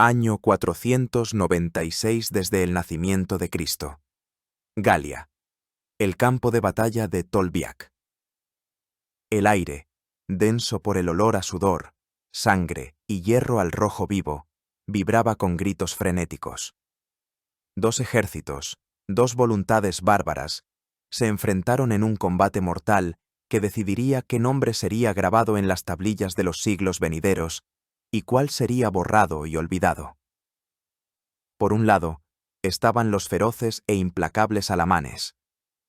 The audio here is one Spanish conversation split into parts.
Año 496 desde el nacimiento de Cristo. Galia. El campo de batalla de Tolbiac. El aire, denso por el olor a sudor, sangre y hierro al rojo vivo, vibraba con gritos frenéticos. Dos ejércitos, dos voluntades bárbaras, se enfrentaron en un combate mortal que decidiría qué nombre sería grabado en las tablillas de los siglos venideros y cuál sería borrado y olvidado. Por un lado, estaban los feroces e implacables alamanes,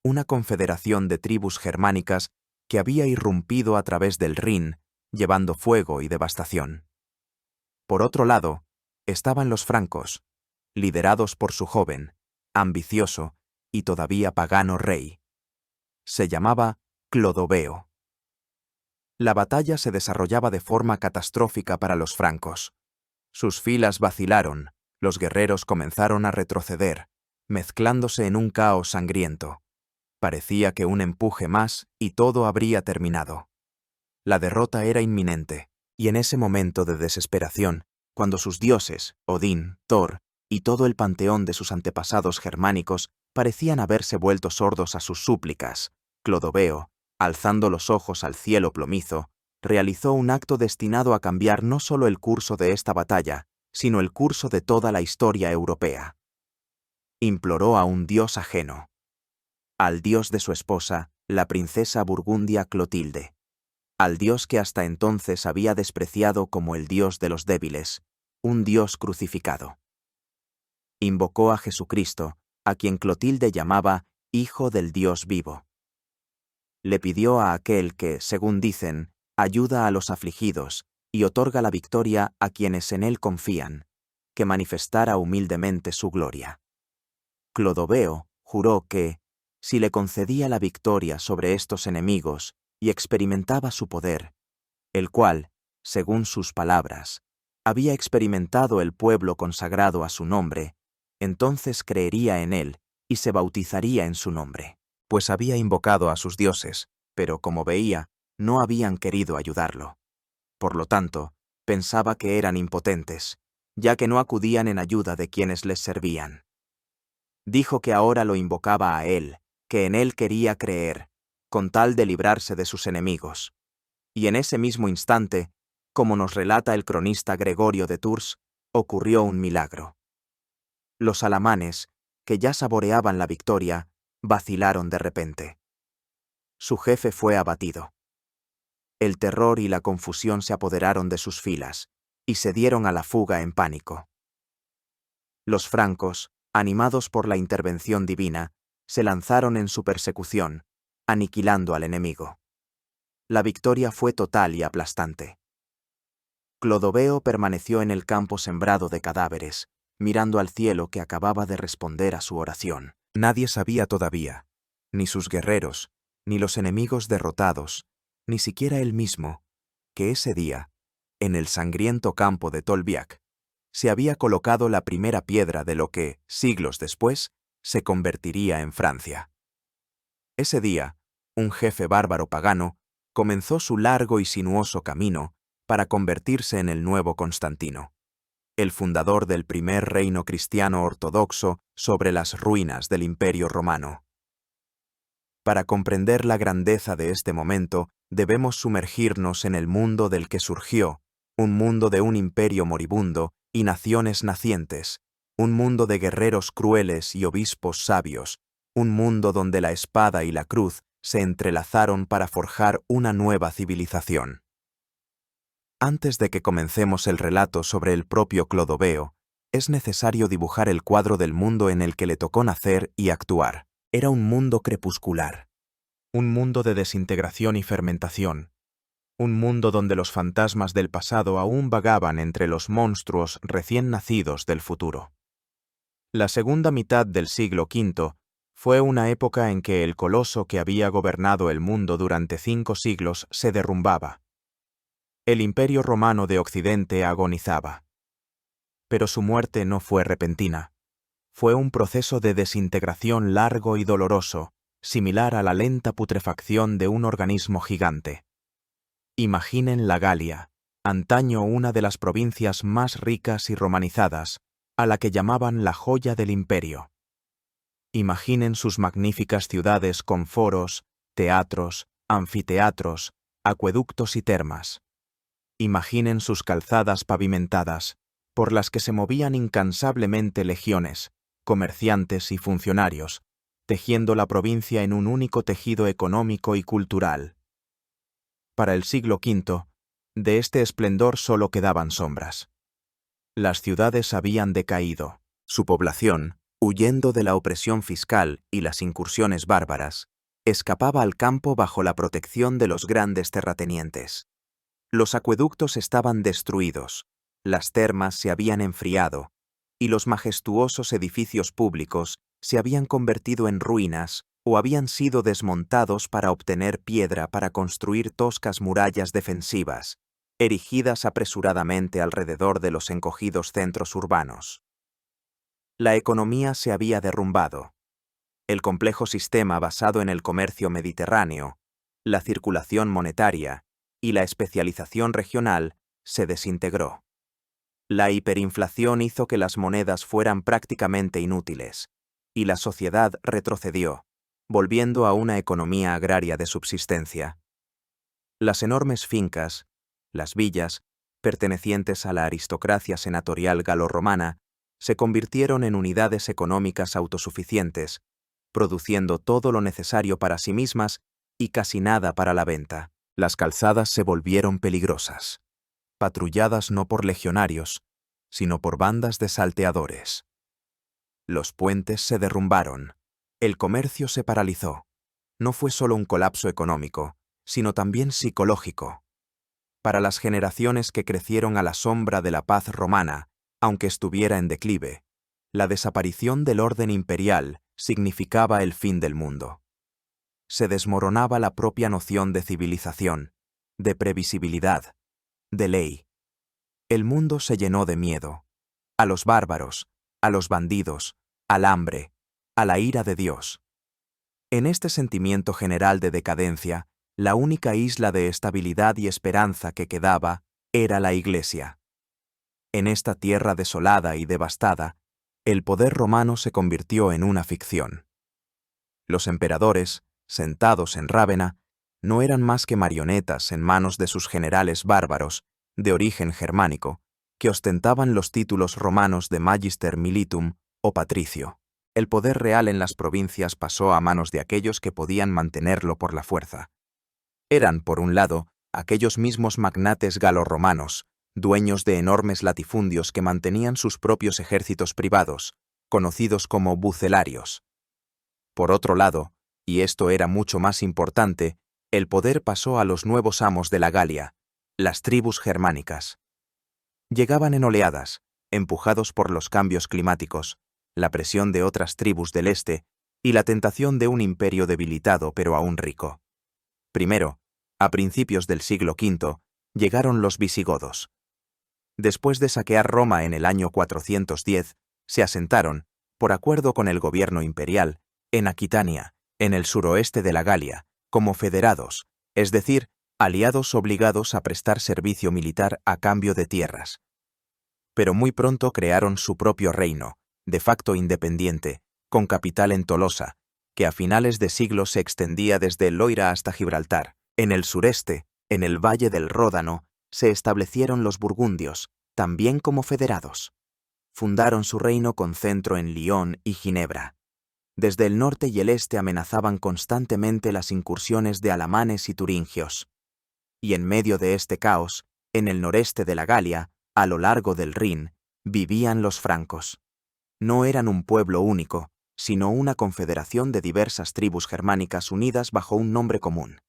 una confederación de tribus germánicas que había irrumpido a través del Rin, llevando fuego y devastación. Por otro lado, estaban los francos, liderados por su joven, ambicioso y todavía pagano rey. Se llamaba Clodoveo. La batalla se desarrollaba de forma catastrófica para los francos. Sus filas vacilaron, los guerreros comenzaron a retroceder, mezclándose en un caos sangriento. Parecía que un empuje más y todo habría terminado. La derrota era inminente, y en ese momento de desesperación, cuando sus dioses, Odín, Thor y todo el panteón de sus antepasados germánicos parecían haberse vuelto sordos a sus súplicas, Clodoveo, alzando los ojos al cielo plomizo, realizó un acto destinado a cambiar no solo el curso de esta batalla, sino el curso de toda la historia europea. Imploró a un dios ajeno, al dios de su esposa, la princesa burgundia Clotilde, al dios que hasta entonces había despreciado como el dios de los débiles, un dios crucificado. Invocó a Jesucristo, a quien Clotilde llamaba Hijo del Dios vivo. Le pidió a aquel que, según dicen, ayuda a los afligidos y otorga la victoria a quienes en él confían, que manifestara humildemente su gloria. Clodoveo juró que, si le concedía la victoria sobre estos enemigos y experimentaba su poder, el cual, según sus palabras, había experimentado el pueblo consagrado a su nombre, entonces creería en él y se bautizaría en su nombre, pues había invocado a sus dioses, pero como veía, no habían querido ayudarlo. Por lo tanto, pensaba que eran impotentes, ya que no acudían en ayuda de quienes les servían. Dijo que ahora lo invocaba a él, que en él quería creer, con tal de librarse de sus enemigos. Y en ese mismo instante, como nos relata el cronista Gregorio de Tours, ocurrió un milagro. Los alamanes, que ya saboreaban la victoria, vacilaron de repente. Su jefe fue abatido. El terror y la confusión se apoderaron de sus filas, y se dieron a la fuga en pánico. Los francos, animados por la intervención divina, se lanzaron en su persecución, aniquilando al enemigo. La victoria fue total y aplastante. Clodoveo permaneció en el campo sembrado de cadáveres, mirando al cielo que acababa de responder a su oración. Nadie sabía todavía, ni sus guerreros, ni los enemigos derrotados, ni siquiera él mismo, que ese día, en el sangriento campo de Tolbiac, se había colocado la primera piedra de lo que, siglos después, se convertiría en Francia. Ese día, un jefe bárbaro pagano comenzó su largo y sinuoso camino para convertirse en el nuevo Constantino, el fundador del primer reino cristiano ortodoxo sobre las ruinas del Imperio Romano. Para comprender la grandeza de este momento, debemos sumergirnos en el mundo del que surgió, un mundo de un imperio moribundo y naciones nacientes, un mundo de guerreros crueles y obispos sabios, un mundo donde la espada y la cruz se entrelazaron para forjar una nueva civilización. Antes de que comencemos el relato sobre el propio Clodoveo, es necesario dibujar el cuadro del mundo en el que le tocó nacer y actuar. Era un mundo crepuscular, un mundo de desintegración y fermentación, un mundo donde los fantasmas del pasado aún vagaban entre los monstruos recién nacidos del futuro. La segunda mitad del siglo V fue una época en que el coloso que había gobernado el mundo durante 5 siglos se derrumbaba. El Imperio Romano de Occidente agonizaba. Pero su muerte no fue repentina. Fue un proceso de desintegración largo y doloroso, similar a la lenta putrefacción de un organismo gigante. Imaginen la Galia, antaño una de las provincias más ricas y romanizadas, a la que llamaban la joya del imperio. Imaginen sus magníficas ciudades con foros, teatros, anfiteatros, acueductos y termas. Imaginen sus calzadas pavimentadas, por las que se movían incansablemente legiones, comerciantes y funcionarios, tejiendo la provincia en un único tejido económico y cultural. Para el siglo V, de este esplendor solo quedaban sombras. Las ciudades habían decaído. Su población, huyendo de la opresión fiscal y las incursiones bárbaras, escapaba al campo bajo la protección de los grandes terratenientes. Los acueductos estaban destruidos, las termas se habían enfriado, y los majestuosos edificios públicos se habían convertido en ruinas o habían sido desmontados para obtener piedra para construir toscas murallas defensivas, erigidas apresuradamente alrededor de los encogidos centros urbanos. La economía se había derrumbado. El complejo sistema basado en el comercio mediterráneo, la circulación monetaria y la especialización regional se desintegró. La hiperinflación hizo que las monedas fueran prácticamente inútiles, y la sociedad retrocedió, volviendo a una economía agraria de subsistencia. Las enormes fincas, las villas, pertenecientes a la aristocracia senatorial galorromana, se convirtieron en unidades económicas autosuficientes, produciendo todo lo necesario para sí mismas y casi nada para la venta. Las calzadas se volvieron peligrosas, patrulladas no por legionarios, sino por bandas de salteadores. Los puentes se derrumbaron, el comercio se paralizó. No fue solo un colapso económico, sino también psicológico. Para las generaciones que crecieron a la sombra de la paz romana, aunque estuviera en declive, la desaparición del orden imperial significaba el fin del mundo. Se desmoronaba la propia noción de civilización, de previsibilidad, de ley. El mundo se llenó de miedo, a los bárbaros, a los bandidos, al hambre, a la ira de Dios. En este sentimiento general de decadencia, la única isla de estabilidad y esperanza que quedaba era la Iglesia. En esta tierra desolada y devastada, el poder romano se convirtió en una ficción. Los emperadores, sentados en Rávena, no eran más que marionetas en manos de sus generales bárbaros, de origen germánico, que ostentaban los títulos romanos de Magister Militum o patricio. El poder real en las provincias pasó a manos de aquellos que podían mantenerlo por la fuerza. Eran, por un lado, aquellos mismos magnates galorromanos, dueños de enormes latifundios que mantenían sus propios ejércitos privados, conocidos como bucelarios. Por otro lado, y esto era mucho más importante, el poder pasó a los nuevos amos de la Galia, las tribus germánicas. Llegaban en oleadas, empujados por los cambios climáticos, la presión de otras tribus del este y la tentación de un imperio debilitado pero aún rico. Primero, a principios del siglo V, llegaron los visigodos. Después de saquear Roma en el año 410, se asentaron, por acuerdo con el gobierno imperial, en Aquitania, en el suroeste de la Galia, como federados, es decir, aliados obligados a prestar servicio militar a cambio de tierras. Pero muy pronto crearon su propio reino, de facto independiente, con capital en Tolosa, que a finales de siglo se extendía desde el Loira hasta Gibraltar. En el sureste, en el valle del Ródano, se establecieron los burgundios, también como federados. Fundaron su reino con centro en Lyon y Ginebra. Desde el norte y el este amenazaban constantemente las incursiones de alamanes y turingios. Y en medio de este caos, en el noreste de la Galia, a lo largo del Rin, vivían los francos. No eran un pueblo único, sino una confederación de diversas tribus germánicas unidas bajo un nombre común.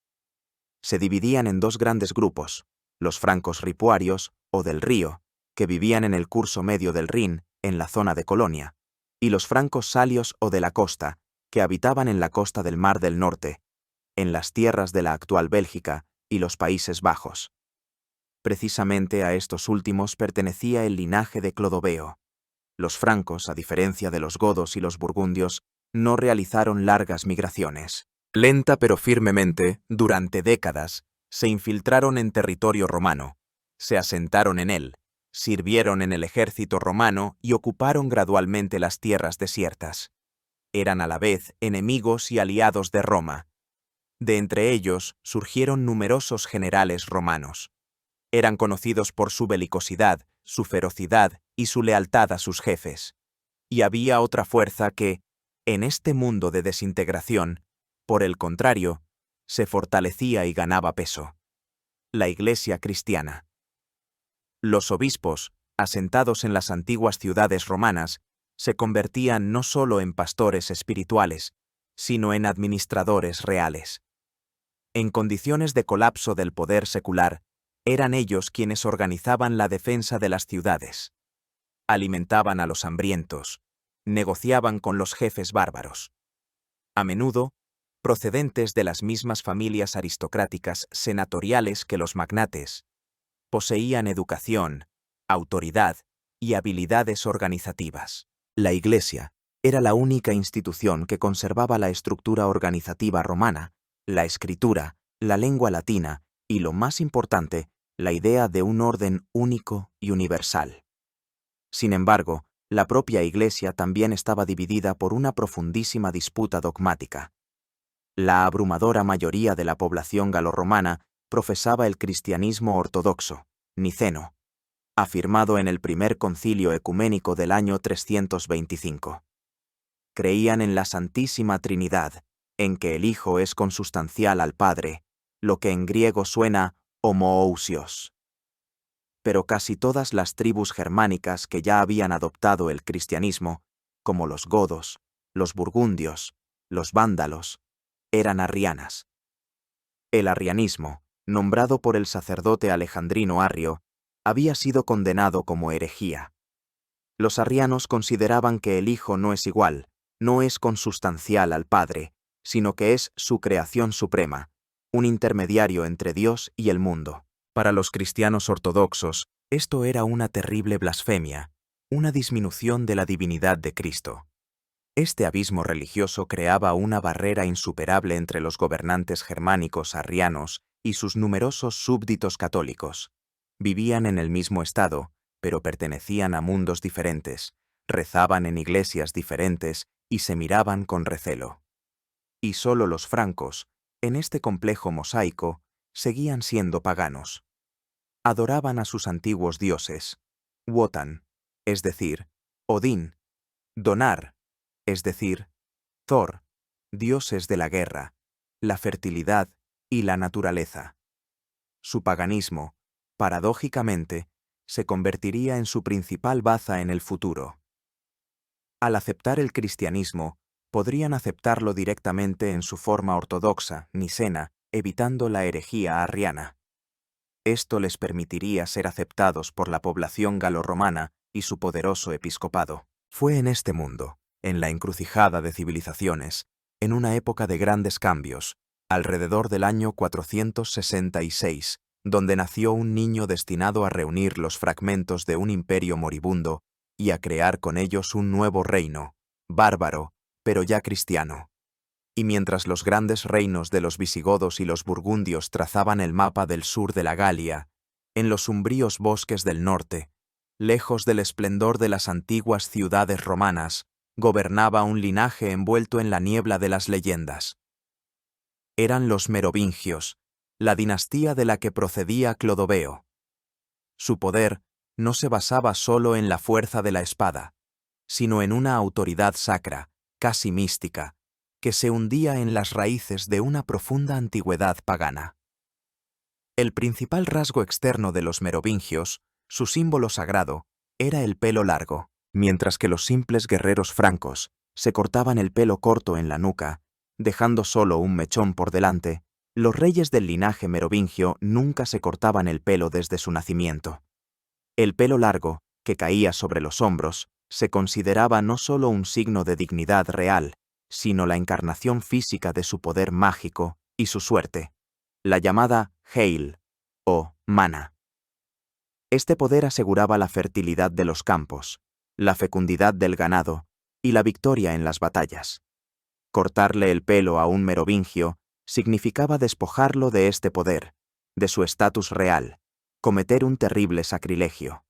Se dividían en dos grandes grupos, los francos ripuarios, o del río, que vivían en el curso medio del Rin, en la zona de Colonia, y los francos salios o de la costa, que habitaban en la costa del Mar del Norte, en las tierras de la actual Bélgica y los Países Bajos. Precisamente a estos últimos pertenecía el linaje de Clodoveo. Los francos, a diferencia de los godos y los burgundios, no realizaron largas migraciones. Lenta pero firmemente, durante décadas, se infiltraron en territorio romano, Se asentaron en él, sirvieron en el ejército romano y ocuparon gradualmente las tierras desiertas. Eran a la vez enemigos y aliados de Roma. De entre ellos surgieron numerosos generales romanos. Eran conocidos por su belicosidad, su ferocidad y su lealtad a sus jefes. Y había otra fuerza que, en este mundo de desintegración, por el contrario, se fortalecía y ganaba peso: la Iglesia cristiana. Los obispos, asentados en las antiguas ciudades romanas, se convertían no solo en pastores espirituales, sino en administradores reales. En condiciones de colapso del poder secular, eran ellos quienes organizaban la defensa de las ciudades. Alimentaban a los hambrientos, negociaban con los jefes bárbaros. A menudo, procedentes de las mismas familias aristocráticas senatoriales que los magnates, poseían educación, autoridad y habilidades organizativas. La Iglesia era la única institución que conservaba la estructura organizativa romana, la escritura, la lengua latina y, lo más importante, la idea de un orden único y universal. Sin embargo, la propia Iglesia también estaba dividida por una profundísima disputa dogmática. La abrumadora mayoría de la población galorromana profesaba el cristianismo ortodoxo, niceno, afirmado en el primer concilio ecuménico del año 325. Creían en la Santísima Trinidad, en que el Hijo es consustancial al Padre, lo que en griego suena homoousios. Pero casi todas las tribus germánicas que ya habían adoptado el cristianismo, como los godos, los burgundios, los vándalos, eran arrianas. El arrianismo, nombrado por el sacerdote alejandrino Arrio, había sido condenado como herejía. Los arrianos consideraban que el Hijo no es igual, no es consustancial al Padre, sino que es su creación suprema, un intermediario entre Dios y el mundo. Para los cristianos ortodoxos, esto era una terrible blasfemia, una disminución de la divinidad de Cristo. Este abismo religioso creaba una barrera insuperable entre los gobernantes germánicos arrianos y sus numerosos súbditos católicos. Vivían en el mismo estado, pero pertenecían a mundos diferentes, rezaban en iglesias diferentes y se miraban con recelo. Y solo los francos, en este complejo mosaico, seguían siendo paganos. Adoraban a sus antiguos dioses, Wotan, es decir, Odín, Donar, es decir, Thor, dioses de la guerra, la fertilidad y la naturaleza. Su paganismo, paradójicamente, se convertiría en su principal baza en el futuro. Al aceptar el cristianismo, podrían aceptarlo directamente en su forma ortodoxa, nicena, evitando la herejía arriana. Esto les permitiría ser aceptados por la población galorromana y su poderoso episcopado. Fue en este mundo, en la encrucijada de civilizaciones, en una época de grandes cambios, alrededor del año 466, donde nació un niño destinado a reunir los fragmentos de un imperio moribundo y a crear con ellos un nuevo reino, bárbaro, pero ya cristiano. Y mientras los grandes reinos de los visigodos y los burgundios trazaban el mapa del sur de la Galia, en los umbríos bosques del norte, lejos del esplendor de las antiguas ciudades romanas, gobernaba un linaje envuelto en la niebla de las leyendas. Eran los merovingios, la dinastía de la que procedía Clodoveo. Su poder no se basaba solo en la fuerza de la espada, sino en una autoridad sacra, casi mística, que se hundía en las raíces de una profunda antigüedad pagana. El principal rasgo externo de los merovingios, su símbolo sagrado, era el pelo largo, mientras que los simples guerreros francos se cortaban el pelo corto en la nuca, dejando solo un mechón por delante. Los reyes del linaje merovingio nunca se cortaban el pelo desde su nacimiento. El pelo largo, que caía sobre los hombros, se consideraba no solo un signo de dignidad real, sino la encarnación física de su poder mágico y su suerte, la llamada Heil, o mana. Este poder aseguraba la fertilidad de los campos, la fecundidad del ganado y la victoria en las batallas. Cortarle el pelo a un merovingio significaba despojarlo de este poder, de su estatus real, cometer un terrible sacrilegio.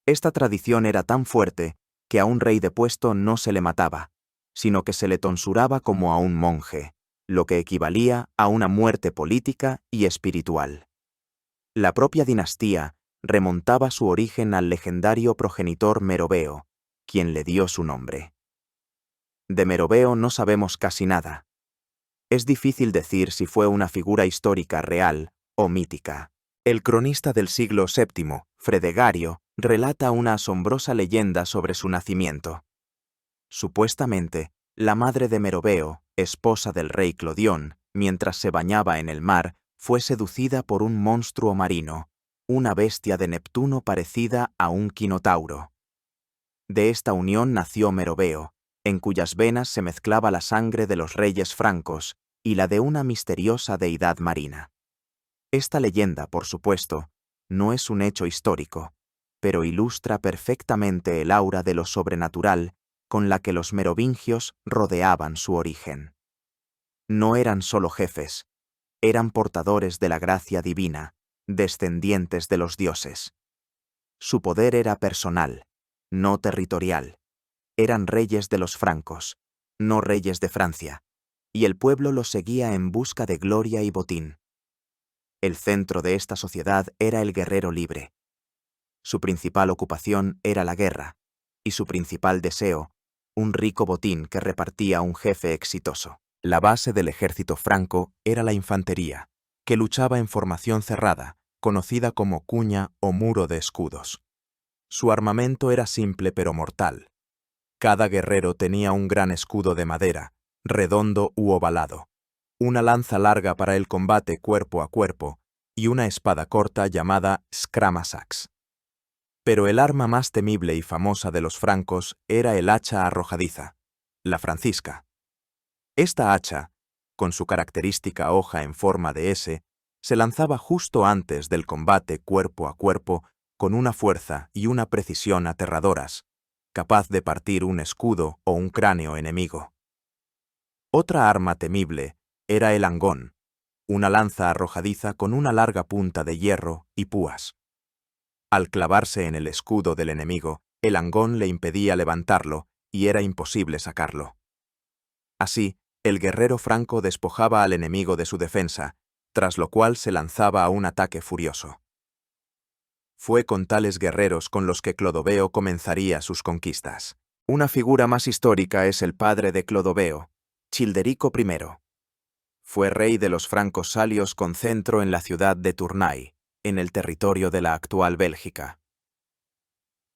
Esta tradición era tan fuerte que a un rey depuesto no se le mataba, sino que se le tonsuraba como a un monje, lo que equivalía a una muerte política y espiritual. La propia dinastía remontaba su origen al legendario progenitor Meroveo, quien le dio su nombre. De Meroveo no sabemos casi nada. Es difícil decir si fue una figura histórica real o mítica. El cronista del siglo VII, Fredegario, relata una asombrosa leyenda sobre su nacimiento. Supuestamente, la madre de Meroveo, esposa del rey Clodión, mientras se bañaba en el mar, fue seducida por un monstruo marino, una bestia de Neptuno parecida a un quinotauro. De esta unión nació Meroveo, en cuyas venas se mezclaba la sangre de los reyes francos y la de una misteriosa deidad marina. Esta leyenda, por supuesto, no es un hecho histórico, pero ilustra perfectamente el aura de lo sobrenatural con la que los merovingios rodeaban su origen. No eran solo jefes, eran portadores de la gracia divina, descendientes de los dioses. Su poder era personal, no territorial. Eran reyes de los francos, no reyes de Francia, y el pueblo los seguía en busca de gloria y botín. El centro de esta sociedad era el guerrero libre. Su principal ocupación era la guerra, y su principal deseo, un rico botín que repartía un jefe exitoso. La base del ejército franco era la infantería, que luchaba en formación cerrada, conocida como cuña o muro de escudos. Su armamento era simple pero mortal. Cada guerrero tenía un gran escudo de madera, redondo u ovalado, una lanza larga para el combate cuerpo a cuerpo y una espada corta llamada scramasax. Pero el arma más temible y famosa de los francos era el hacha arrojadiza, la francisca. Esta hacha, con su característica hoja en forma de S, se lanzaba justo antes del combate cuerpo a cuerpo con una fuerza y una precisión aterradoras, capaz de partir un escudo o un cráneo enemigo. Otra arma temible era el angón, una lanza arrojadiza con una larga punta de hierro y púas. Al clavarse en el escudo del enemigo, el angón le impedía levantarlo y era imposible sacarlo. Así, el guerrero franco despojaba al enemigo de su defensa, tras lo cual se lanzaba a un ataque furioso. Fue con tales guerreros con los que Clodoveo comenzaría sus conquistas. Una figura más histórica es el padre de Clodoveo, Childerico I. Fue rey de los francos salios con centro en la ciudad de Tournai, en el territorio de la actual Bélgica.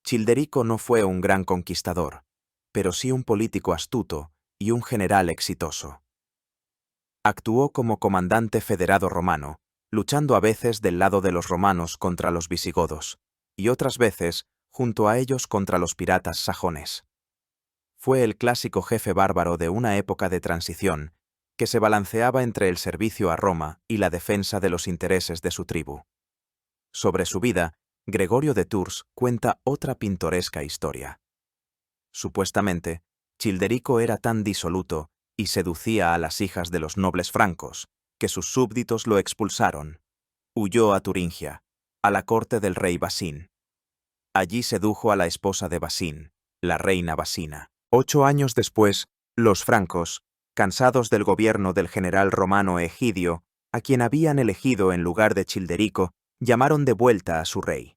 Childerico no fue un gran conquistador, pero sí un político astuto y un general exitoso. Actuó como comandante federado romano, luchando a veces del lado de los romanos contra los visigodos, y otras veces junto a ellos contra los piratas sajones. Fue el clásico jefe bárbaro de una época de transición que se balanceaba entre el servicio a Roma y la defensa de los intereses de su tribu. Sobre su vida, Gregorio de Tours cuenta otra pintoresca historia. Supuestamente, Childerico era tan disoluto y seducía a las hijas de los nobles francos, que sus súbditos lo expulsaron. Huyó a Turingia, a la corte del rey Basín. Allí sedujo a la esposa de Basín, la reina Basina. 8 años después, los francos, cansados del gobierno del general romano Egidio, a quien habían elegido en lugar de Childerico, llamaron de vuelta a su rey.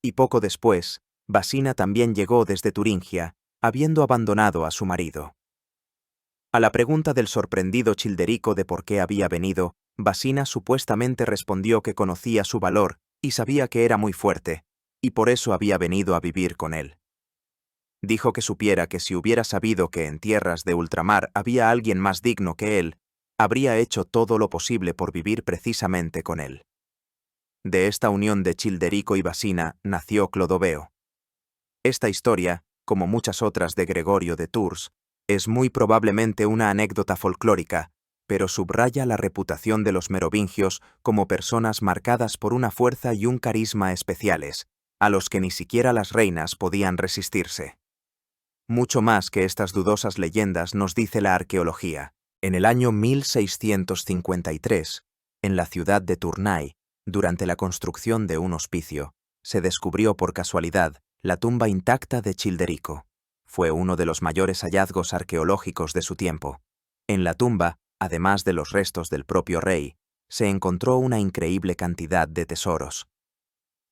Y poco después, Basina también llegó desde Turingia, habiendo abandonado a su marido. A la pregunta del sorprendido Childerico de por qué había venido, Basina supuestamente respondió que conocía su valor y sabía que era muy fuerte, y por eso había venido a vivir con él. Dijo que supiera que si hubiera sabido que en tierras de ultramar había alguien más digno que él, habría hecho todo lo posible por vivir precisamente con él. De esta unión de Childerico y Basina nació Clodoveo. Esta historia, como muchas otras de Gregorio de Tours, es muy probablemente una anécdota folclórica, pero subraya la reputación de los merovingios como personas marcadas por una fuerza y un carisma especiales, a los que ni siquiera las reinas podían resistirse. Mucho más que estas dudosas leyendas nos dice la arqueología. En el año 1653, en la ciudad de Tournai, Durante la construcción de un hospicio, se descubrió por casualidad la tumba intacta de Childerico. Fue uno de los mayores hallazgos arqueológicos de su tiempo. En la tumba, además de los restos del propio rey, se encontró una increíble cantidad de tesoros.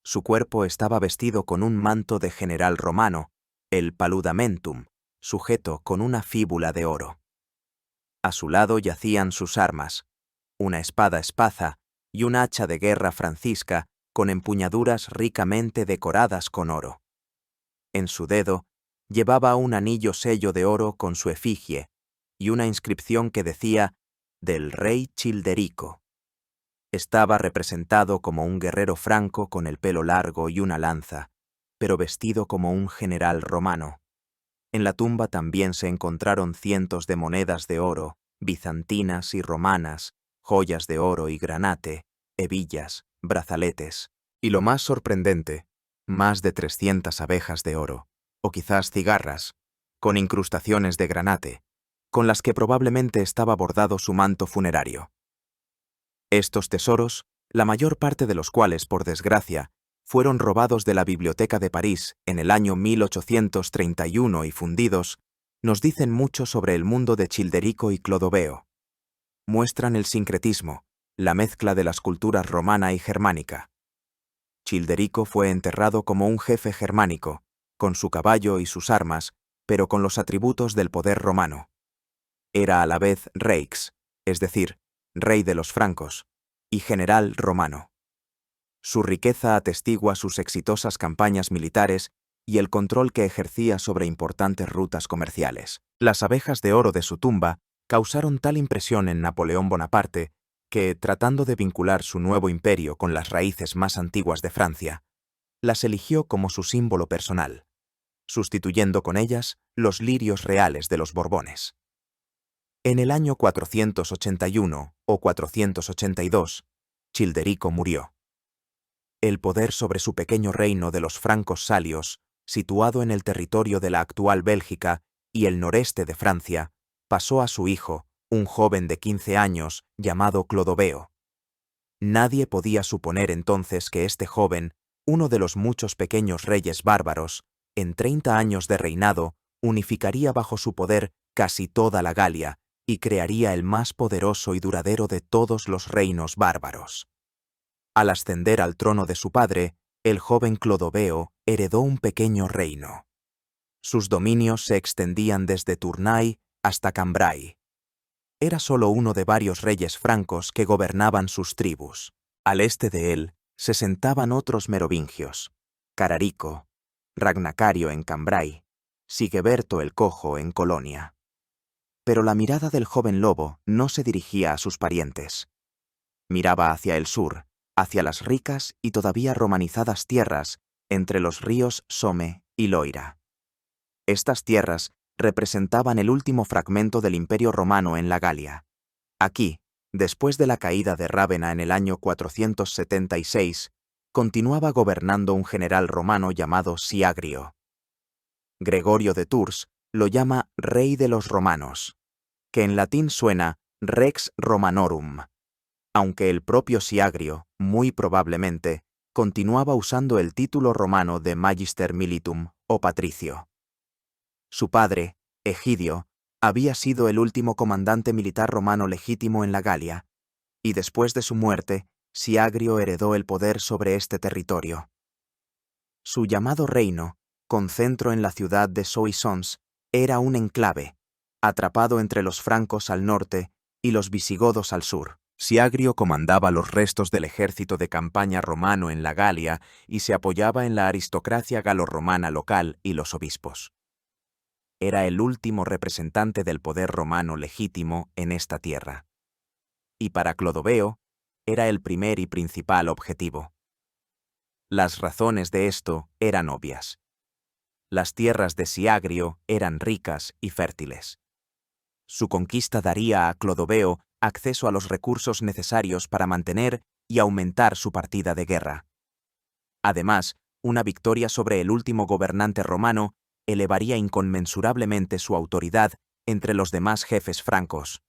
Su cuerpo estaba vestido con un manto de general romano, el paludamentum, sujeto con una fíbula de oro. A su lado yacían sus armas, una espada espaza y un hacha de guerra francisca con empuñaduras ricamente decoradas con oro. En su dedo llevaba un anillo sello de oro con su efigie y una inscripción que decía «Del rey Childerico». Estaba representado como un guerrero franco con el pelo largo y una lanza, pero vestido como un general romano. En la tumba también se encontraron cientos de monedas de oro, bizantinas y romanas, joyas de oro y granate, hebillas, brazaletes, y lo más sorprendente, más de 300 abejas de oro, o quizás cigarras, con incrustaciones de granate, con las que probablemente estaba bordado su manto funerario. Estos tesoros, la mayor parte de los cuales, por desgracia, fueron robados de la Biblioteca de París en el año 1831 y fundidos, nos dicen mucho sobre el mundo de Childerico y Clodoveo. Muestran el sincretismo, la mezcla de las culturas romana y germánica. Childerico fue enterrado como un jefe germánico, con su caballo y sus armas, pero con los atributos del poder romano. Era a la vez reix, es decir, rey de los francos, y general romano. Su riqueza atestigua sus exitosas campañas militares y el control que ejercía sobre importantes rutas comerciales. Las abejas de oro de su tumba causaron tal impresión en Napoleón Bonaparte que, tratando de vincular su nuevo imperio con las raíces más antiguas de Francia, las eligió como su símbolo personal, sustituyendo con ellas los lirios reales de los Borbones. En el año 481 o 482, Childerico murió. El poder sobre su pequeño reino de los francos salios, situado en el territorio de la actual Bélgica y el noreste de Francia, pasó a su hijo, un joven de 15 años llamado Clodoveo. Nadie podía suponer entonces que este joven, uno de los muchos pequeños reyes bárbaros, en 30 años de reinado, unificaría bajo su poder casi toda la Galia y crearía el más poderoso y duradero de todos los reinos bárbaros. Al ascender al trono de su padre, el joven Clodoveo heredó un pequeño reino. Sus dominios se extendían desde Tournai hasta Cambrai. Era solo uno de varios reyes francos que gobernaban sus tribus. Al este de él se sentaban otros merovingios, Cararico, Ragnacario en Cambrai, Sigeberto el Cojo en Colonia. Pero la mirada del joven lobo no se dirigía a sus parientes. Miraba hacia el sur, hacia las ricas y todavía romanizadas tierras entre los ríos Somme y Loira. Estas tierras representaban el último fragmento del Imperio Romano en la Galia. Aquí, después de la caída de Rávena en el año 476, continuaba gobernando un general romano llamado Siagrio. Gregorio de Tours lo llama Rey de los Romanos, que en latín suena Rex Romanorum, aunque el propio Siagrio, muy probablemente, continuaba usando el título romano de Magister Militum o patricio. Su padre, Egidio, había sido el último comandante militar romano legítimo en la Galia, y después de su muerte, Siagrio heredó el poder sobre este territorio. Su llamado reino, con centro en la ciudad de Soissons, era un enclave, atrapado entre los francos al norte y los visigodos al sur. Siagrio comandaba los restos del ejército de campaña romano en la Galia y se apoyaba en la aristocracia galorromana local y los obispos. Era el último representante del poder romano legítimo en esta tierra. Y para Clodoveo, era el primer y principal objetivo. Las razones de esto eran obvias. Las tierras de Siagrio eran ricas y fértiles. Su conquista daría a Clodoveo acceso a los recursos necesarios para mantener y aumentar su partida de guerra. Además, una victoria sobre el último gobernante romano elevaría inconmensurablemente su autoridad entre los demás jefes francos.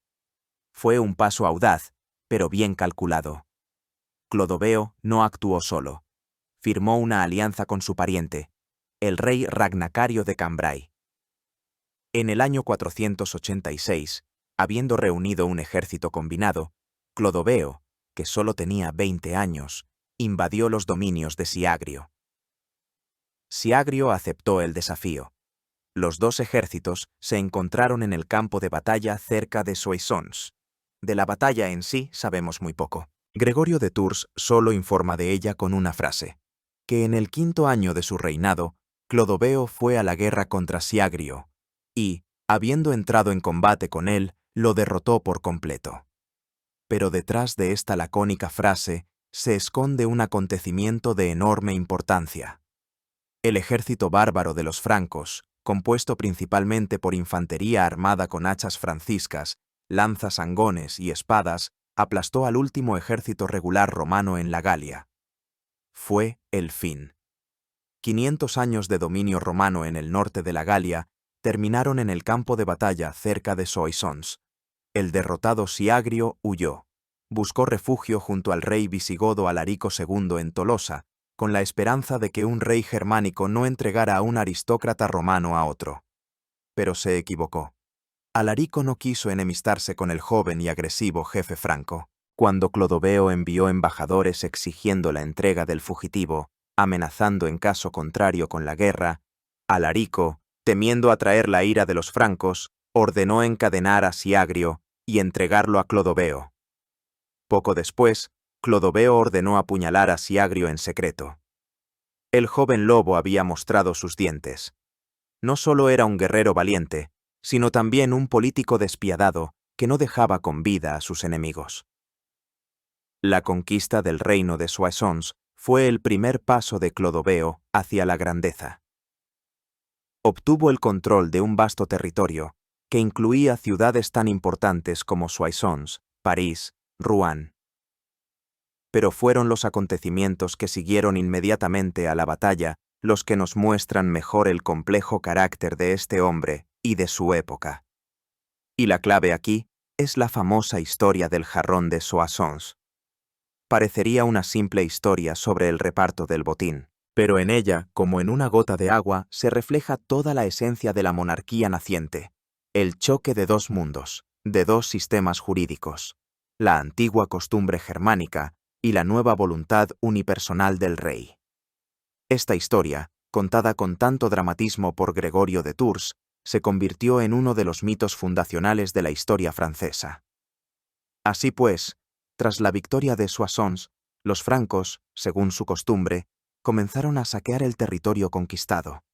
Fue un paso audaz, pero bien calculado. Clodoveo no actuó solo. Firmó una alianza con su pariente, el rey Ragnacario de Cambrai. En el año 486, habiendo reunido un ejército combinado, Clodoveo, que solo tenía 20 años, invadió los dominios de Siagrio. Siagrio aceptó el desafío. Los dos ejércitos se encontraron en el campo de batalla cerca de Soissons. De la batalla en sí sabemos muy poco. Gregorio de Tours solo informa de ella con una frase, que en el 5º año de su reinado, Clodoveo fue a la guerra contra Siagrio, y, habiendo entrado en combate con él, lo derrotó por completo. Pero detrás de esta lacónica frase se esconde un acontecimiento de enorme importancia. El ejército bárbaro de los francos, compuesto principalmente por infantería armada con hachas franciscas, lanzas angones y espadas, aplastó al último ejército regular romano en la Galia. Fue el fin. 500 años de dominio romano en el norte de la Galia terminaron en el campo de batalla cerca de Soissons. El derrotado Siagrio huyó. Buscó refugio junto al rey visigodo Alarico II en Tolosa, con la esperanza de que un rey germánico no entregara a un aristócrata romano a otro. Pero se equivocó. Alarico no quiso enemistarse con el joven y agresivo jefe franco. Cuando Clodoveo envió embajadores exigiendo la entrega del fugitivo, amenazando en caso contrario con la guerra, Alarico, temiendo atraer la ira de los francos, ordenó encadenar a Siagrio y entregarlo a Clodoveo. Poco después, Clodoveo ordenó apuñalar a Siagrio en secreto. El joven lobo había mostrado sus dientes. No solo era un guerrero valiente, sino también un político despiadado que no dejaba con vida a sus enemigos. La conquista del reino de Soissons fue el primer paso de Clodoveo hacia la grandeza. Obtuvo el control de un vasto territorio que incluía ciudades tan importantes como Soissons, París, Rouen. Pero fueron los acontecimientos que siguieron inmediatamente a la batalla los que nos muestran mejor el complejo carácter de este hombre y de su época. Y la clave aquí es la famosa historia del jarrón de Soissons. Parecería una simple historia sobre el reparto del botín, pero en ella, como en una gota de agua, se refleja toda la esencia de la monarquía naciente, el choque de dos mundos, de dos sistemas jurídicos, la antigua costumbre germánica y la nueva voluntad unipersonal del rey. Esta historia, contada con tanto dramatismo por Gregorio de Tours, se convirtió en uno de los mitos fundacionales de la historia francesa. Así pues, tras la victoria de Soissons, los francos, según su costumbre, comenzaron a saquear el territorio conquistado.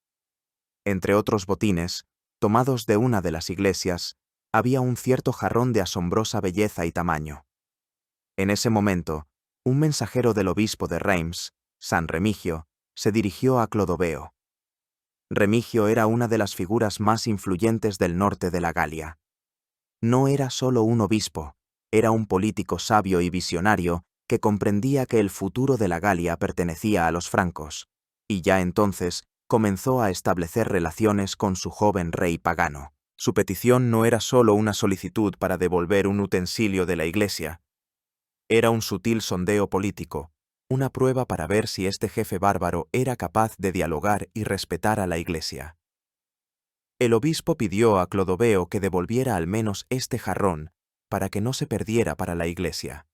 Entre otros botines, tomados de una de las iglesias, había un cierto jarrón de asombrosa belleza y tamaño. En ese momento, un mensajero del obispo de Reims, San Remigio, se dirigió a Clodoveo. Remigio era una de las figuras más influyentes del norte de la Galia. No era solo un obispo, era un político sabio y visionario que comprendía que el futuro de la Galia pertenecía a los francos, y ya entonces comenzó a establecer relaciones con su joven rey pagano. Su petición no era solo una solicitud para devolver un utensilio de la iglesia, era un sutil sondeo político, una prueba para ver si este jefe bárbaro era capaz de dialogar y respetar a la iglesia. El obispo pidió a Clodoveo que devolviera al menos este jarrón para que no se perdiera para la iglesia.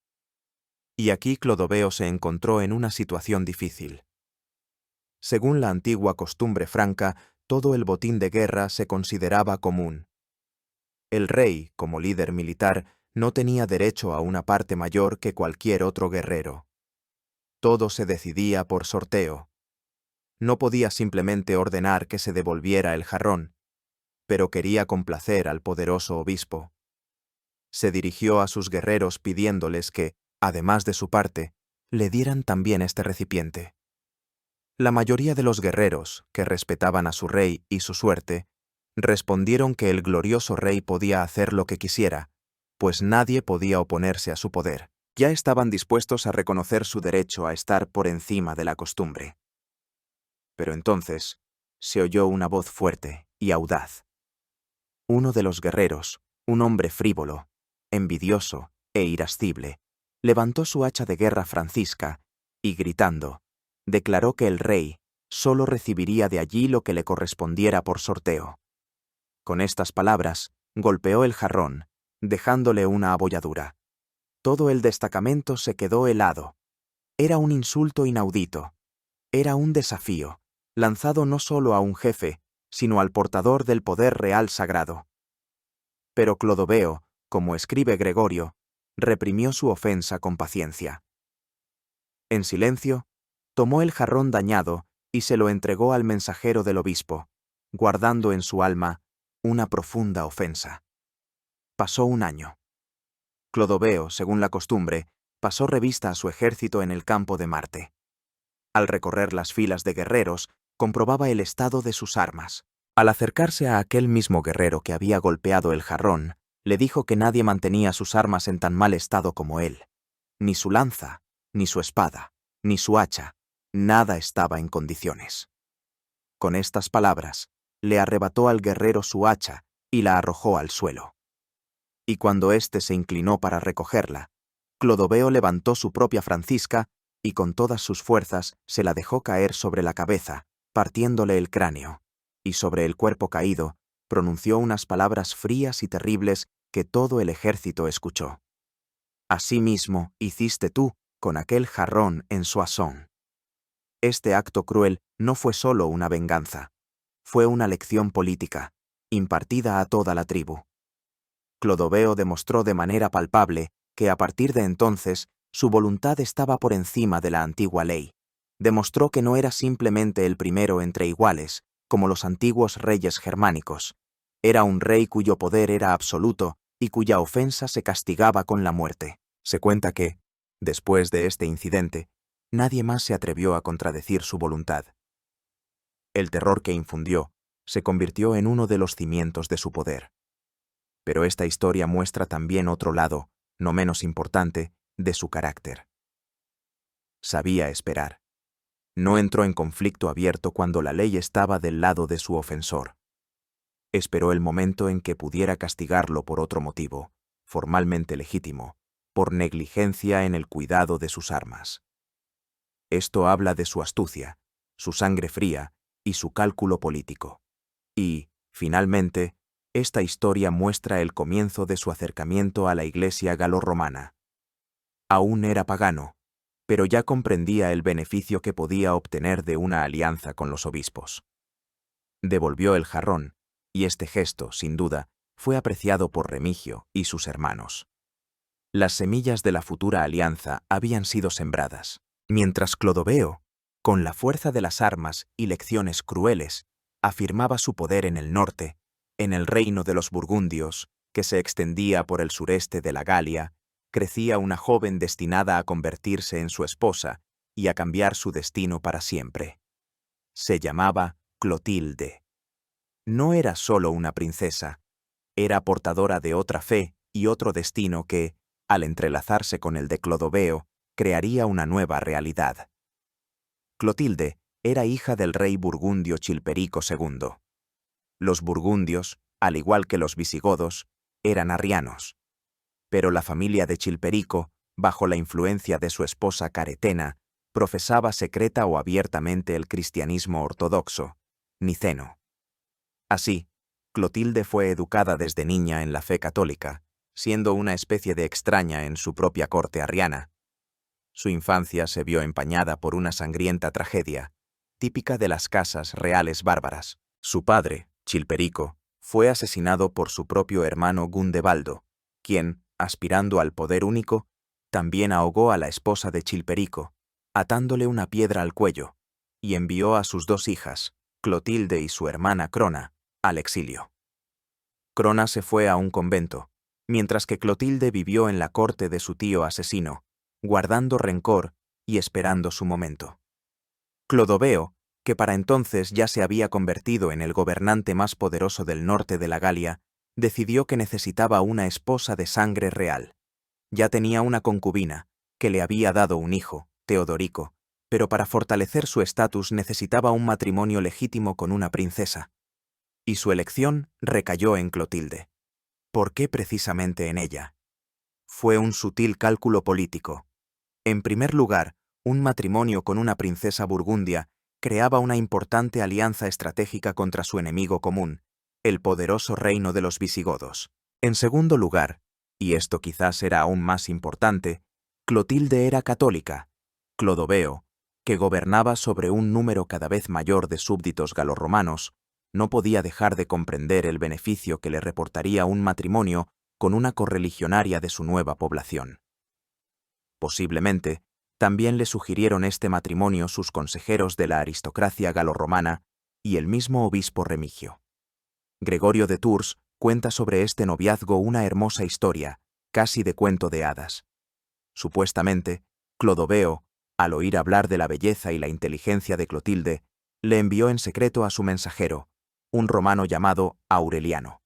Y aquí Clodoveo se encontró en una situación difícil. Según la antigua costumbre franca, todo el botín de guerra se consideraba común. El rey, como líder militar, no tenía derecho a una parte mayor que cualquier otro guerrero. Todo se decidía por sorteo. No podía simplemente ordenar que se devolviera el jarrón, pero quería complacer al poderoso obispo. Se dirigió a sus guerreros pidiéndoles que, además de su parte, le dieran también este recipiente. La mayoría de los guerreros, que respetaban a su rey y su suerte, respondieron que el glorioso rey podía hacer lo que quisiera, pues nadie podía oponerse a su poder. Ya estaban dispuestos a reconocer su derecho a estar por encima de la costumbre. Pero entonces se oyó una voz fuerte y audaz. Uno de los guerreros, un hombre frívolo, envidioso e irascible, levantó su hacha de guerra francisca y, gritando, declaró que el rey solo recibiría de allí lo que le correspondiera por sorteo. Con estas palabras, golpeó el jarrón, dejándole una abolladura. Todo el destacamento se quedó helado. Era un insulto inaudito. Era un desafío, lanzado no solo a un jefe, sino al portador del poder real sagrado. Pero Clodoveo, como escribe Gregorio, reprimió su ofensa con paciencia. En silencio, tomó el jarrón dañado y se lo entregó al mensajero del obispo, guardando en su alma una profunda ofensa. Pasó un año. Clodoveo, según la costumbre, pasó revista a su ejército en el campo de Marte. Al recorrer las filas de guerreros, comprobaba el estado de sus armas. Al acercarse a aquel mismo guerrero que había golpeado el jarrón, le dijo que nadie mantenía sus armas en tan mal estado como él. Ni su lanza, ni su espada, ni su hacha, nada estaba en condiciones. Con estas palabras, le arrebató al guerrero su hacha y la arrojó al suelo. Y cuando éste se inclinó para recogerla, Clodoveo levantó su propia francisca y con todas sus fuerzas se la dejó caer sobre la cabeza, partiéndole el cráneo, y sobre el cuerpo caído pronunció unas palabras frías y terribles que todo el ejército escuchó. Asimismo hiciste tú con aquel jarrón en Soissons. Este acto cruel no fue solo una venganza, fue una lección política, impartida a toda la tribu. Clodoveo demostró de manera palpable que a partir de entonces su voluntad estaba por encima de la antigua ley. Demostró que no era simplemente el primero entre iguales, como los antiguos reyes germánicos. Era un rey cuyo poder era absoluto y cuya ofensa se castigaba con la muerte. Se cuenta que, después de este incidente, nadie más se atrevió a contradecir su voluntad. El terror que infundió se convirtió en uno de los cimientos de su poder. Pero esta historia muestra también otro lado, no menos importante, de su carácter. Sabía esperar. No entró en conflicto abierto cuando la ley estaba del lado de su ofensor. Esperó el momento en que pudiera castigarlo por otro motivo, formalmente legítimo, por negligencia en el cuidado de sus armas. Esto habla de su astucia, su sangre fría y su cálculo político. Y, finalmente, esta historia muestra el comienzo de su acercamiento a la Iglesia galorromana. Aún era pagano, pero ya comprendía el beneficio que podía obtener de una alianza con los obispos. Devolvió el jarrón, y este gesto, sin duda, fue apreciado por Remigio y sus hermanos. Las semillas de la futura alianza habían sido sembradas, mientras Clodoveo, con la fuerza de las armas y lecciones crueles, afirmaba su poder en el norte, en el reino de los burgundios, que se extendía por el sureste de la Galia, crecía una joven destinada a convertirse en su esposa y a cambiar su destino para siempre. Se llamaba Clotilde. No era solo una princesa, era portadora de otra fe y otro destino que, al entrelazarse con el de Clodoveo, crearía una nueva realidad. Clotilde era hija del rey burgundio Chilperico II. Los burgundios, al igual que los visigodos, eran arrianos. Pero la familia de Chilperico, bajo la influencia de su esposa Caretena, profesaba secreta o abiertamente el cristianismo ortodoxo, niceno. Así, Clotilde fue educada desde niña en la fe católica, siendo una especie de extraña en su propia corte arriana. Su infancia se vio empañada por una sangrienta tragedia, típica de las casas reales bárbaras. Su padre, Chilperico, fue asesinado por su propio hermano Gundebaldo, quien, aspirando al poder único, también ahogó a la esposa de Chilperico, atándole una piedra al cuello, y envió a sus dos hijas, Clotilde y su hermana Crona, al exilio. Crona se fue a un convento, mientras que Clotilde vivió en la corte de su tío asesino, guardando rencor y esperando su momento. Clodoveo, que para entonces ya se había convertido en el gobernante más poderoso del norte de la Galia, decidió que necesitaba una esposa de sangre real. Ya tenía una concubina, que le había dado un hijo, Teodorico, pero para fortalecer su estatus necesitaba un matrimonio legítimo con una princesa. Y su elección recayó en Clotilde. ¿Por qué precisamente en ella? fue un sutil cálculo político. En primer lugar, un matrimonio con una princesa burgundia creaba una importante alianza estratégica contra su enemigo común, el poderoso reino de los visigodos. En segundo lugar, y esto quizás era aún más importante, Clotilde era católica. Clodoveo, que gobernaba sobre un número cada vez mayor de súbditos galorromanos, no podía dejar de comprender el beneficio que le reportaría un matrimonio con una correligionaria de su nueva población. Posiblemente, también le sugirieron este matrimonio sus consejeros de la aristocracia galorromana y el mismo obispo Remigio. Gregorio de Tours cuenta sobre este noviazgo una hermosa historia, casi de cuento de hadas. Supuestamente, Clodoveo, al oír hablar de la belleza y la inteligencia de Clotilde, le envió en secreto a su mensajero, un romano llamado Aureliano.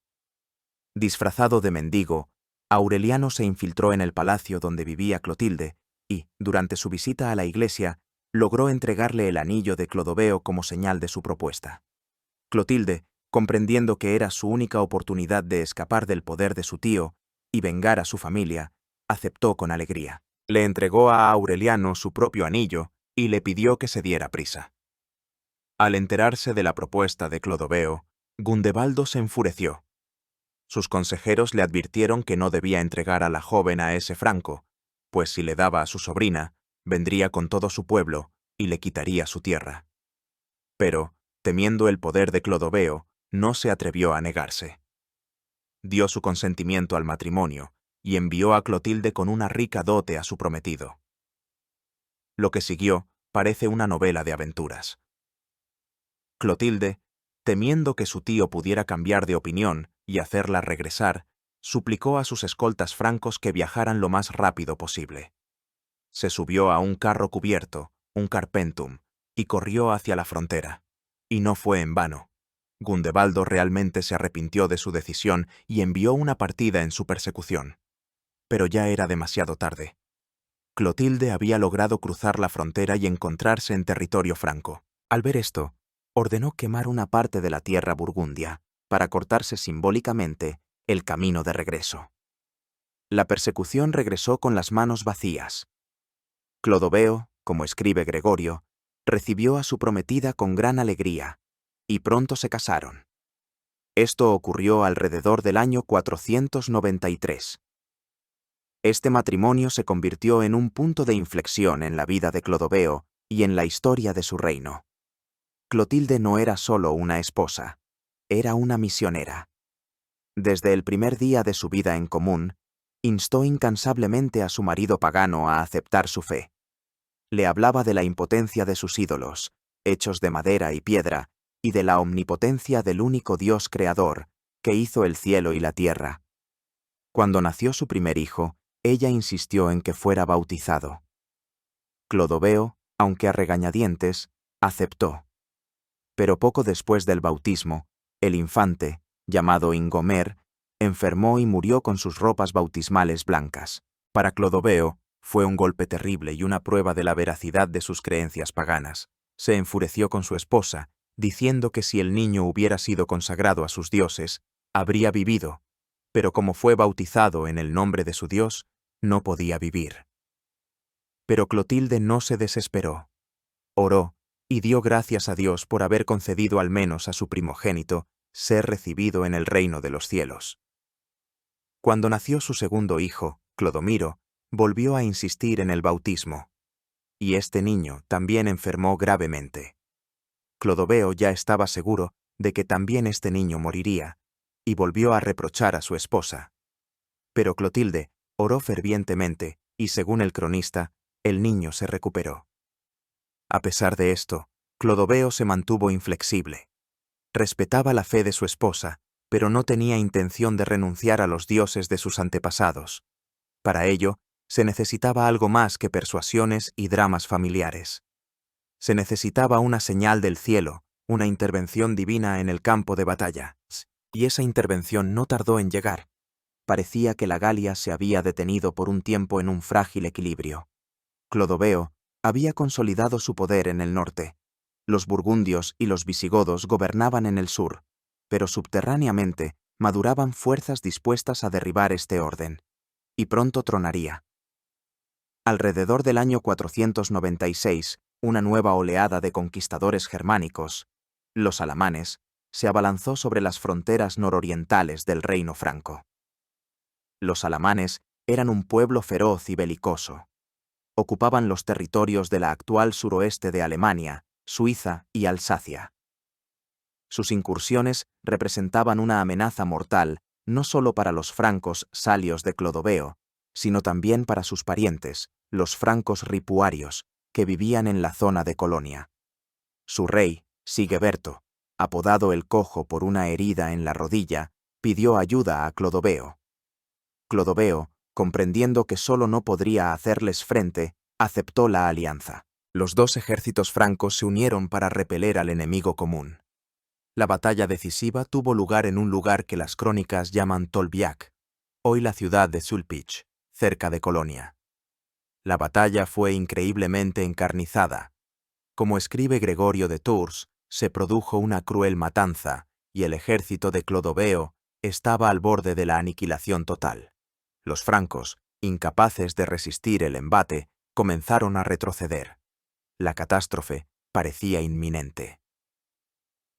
Disfrazado de mendigo, Aureliano se infiltró en el palacio donde vivía Clotilde y, durante su visita a la iglesia, logró entregarle el anillo de Clodoveo como señal de su propuesta. Clotilde, comprendiendo que era su única oportunidad de escapar del poder de su tío y vengar a su familia, aceptó con alegría. Le entregó a Aureliano su propio anillo y le pidió que se diera prisa. Al enterarse de la propuesta de Clodoveo, Gundebaldo se enfureció. Sus consejeros le advirtieron que no debía entregar a la joven a ese franco, pues si le daba a su sobrina, vendría con todo su pueblo y le quitaría su tierra. Pero, temiendo el poder de Clodoveo, no se atrevió a negarse. Dio su consentimiento al matrimonio y envió a Clotilde con una rica dote a su prometido. Lo que siguió parece una novela de aventuras. Clotilde, temiendo que su tío pudiera cambiar de opinión y hacerla regresar, suplicó a sus escoltas francos que viajaran lo más rápido posible. Se subió a un carro cubierto, un carpentum, y corrió hacia la frontera. Y no fue en vano. Gundebaldo realmente se arrepintió de su decisión y envió una partida en su persecución. Pero ya era demasiado tarde. Clotilde había logrado cruzar la frontera y encontrarse en territorio franco. Al ver esto, ordenó quemar una parte de la tierra burgundia para cortarse simbólicamente el camino de regreso. La persecución regresó con las manos vacías. Clodoveo, como escribe Gregorio, recibió a su prometida con gran alegría, y pronto se casaron. Esto ocurrió alrededor del año 493. Este matrimonio se convirtió en un punto de inflexión en la vida de Clodoveo y en la historia de su reino. Clotilde no era solo una esposa, era una misionera. Desde el primer día de su vida en común, instó incansablemente a su marido pagano a aceptar su fe. Le hablaba de la impotencia de sus ídolos, hechos de madera y piedra, y de la omnipotencia del único Dios creador, que hizo el cielo y la tierra. Cuando nació su primer hijo, ella insistió en que fuera bautizado. Clodoveo, aunque a regañadientes, aceptó. Pero poco después del bautismo, el infante, llamado Ingomer, enfermó y murió con sus ropas bautismales blancas. Para Clodoveo, fue un golpe terrible y una prueba de la veracidad de sus creencias paganas. Se enfureció con su esposa, diciendo que si el niño hubiera sido consagrado a sus dioses, habría vivido, pero como fue bautizado en el nombre de su dios, no podía vivir. Pero Clotilde no se desesperó. Oró y dio gracias a Dios por haber concedido al menos a su primogénito ser recibido en el reino de los cielos. Cuando nació su segundo hijo, Clodomiro, volvió a insistir en el bautismo. Y este niño también enfermó gravemente. Clodoveo ya estaba seguro de que también este niño moriría, y volvió a reprochar a su esposa. Pero Clotilde oró fervientemente, y según el cronista, el niño se recuperó. A pesar de esto, Clodoveo se mantuvo inflexible. Respetaba la fe de su esposa, pero no tenía intención de renunciar a los dioses de sus antepasados. Para ello, se necesitaba algo más que persuasiones y dramas familiares. Se necesitaba una señal del cielo, una intervención divina en el campo de batalla. Y esa intervención no tardó en llegar. Parecía que la Galia se había detenido por un tiempo en un frágil equilibrio. Clodoveo había consolidado su poder en el norte. Los burgundios y los visigodos gobernaban en el sur, pero subterráneamente maduraban fuerzas dispuestas a derribar este orden. y pronto tronaría. Alrededor del año 496, una nueva oleada de conquistadores germánicos, los alamanes, se abalanzó sobre las fronteras nororientales del reino franco. Los alamanes eran un pueblo feroz y belicoso. Ocupaban los territorios de la actual suroeste de Alemania, Suiza y Alsacia. Sus incursiones representaban una amenaza mortal no solo para los francos salios de Clodoveo, sino también para sus parientes, los francos ripuarios, que vivían en la zona de Colonia. Su rey, Sigeberto, apodado el Cojo por una herida en la rodilla, pidió ayuda a Clodoveo. Clodoveo, comprendiendo que solo no podría hacerles frente, aceptó la alianza. Los dos ejércitos francos se unieron para repeler al enemigo común. La batalla decisiva tuvo lugar en un lugar que las crónicas llaman Tolbiac, hoy la ciudad de Sulpich, cerca de Colonia. La batalla fue increíblemente encarnizada. Como escribe Gregorio de Tours, se produjo una cruel matanza, y el ejército de Clodoveo estaba al borde de la aniquilación total. Los francos, incapaces de resistir el embate, comenzaron a retroceder. La catástrofe parecía inminente.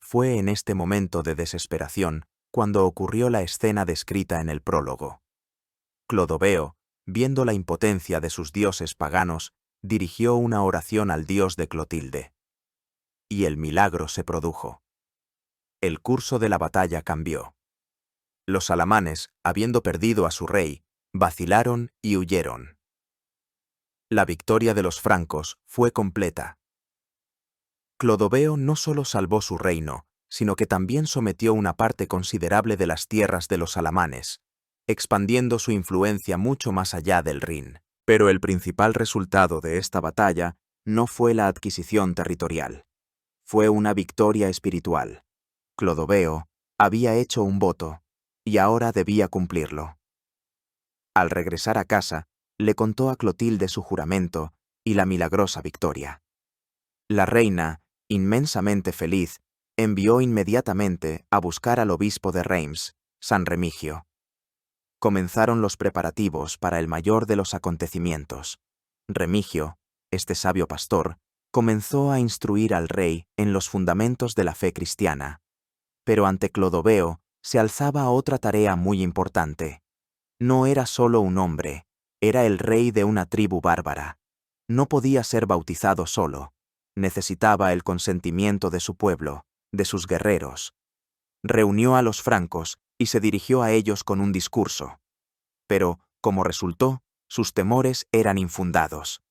Fue en este momento de desesperación cuando ocurrió la escena descrita en el prólogo. Clodoveo, viendo la impotencia de sus dioses paganos, dirigió una oración al dios de Clotilde. Y el milagro se produjo. El curso de la batalla cambió. Los alamanes, habiendo perdido a su rey, vacilaron y huyeron. La victoria de los francos fue completa. Clodoveo no solo salvó su reino, sino que también sometió una parte considerable de las tierras de los alamanes, expandiendo su influencia mucho más allá del Rin. Pero el principal resultado de esta batalla no fue la adquisición territorial. Fue una victoria espiritual. Clodoveo había hecho un voto, y ahora debía cumplirlo. Al regresar a casa, le contó a Clotilde su juramento y la milagrosa victoria. La reina, inmensamente feliz, envió inmediatamente a buscar al obispo de Reims, San Remigio. Comenzaron los preparativos para el mayor de los acontecimientos. Remigio, este sabio pastor, comenzó a instruir al rey en los fundamentos de la fe cristiana. Pero ante Clodoveo se alzaba otra tarea muy importante. No era solo un hombre, era el rey de una tribu bárbara. No podía ser bautizado solo. Necesitaba el consentimiento de su pueblo, de sus guerreros. Reunió a los francos y se dirigió a ellos con un discurso. Pero, como resultó, sus temores eran infundados.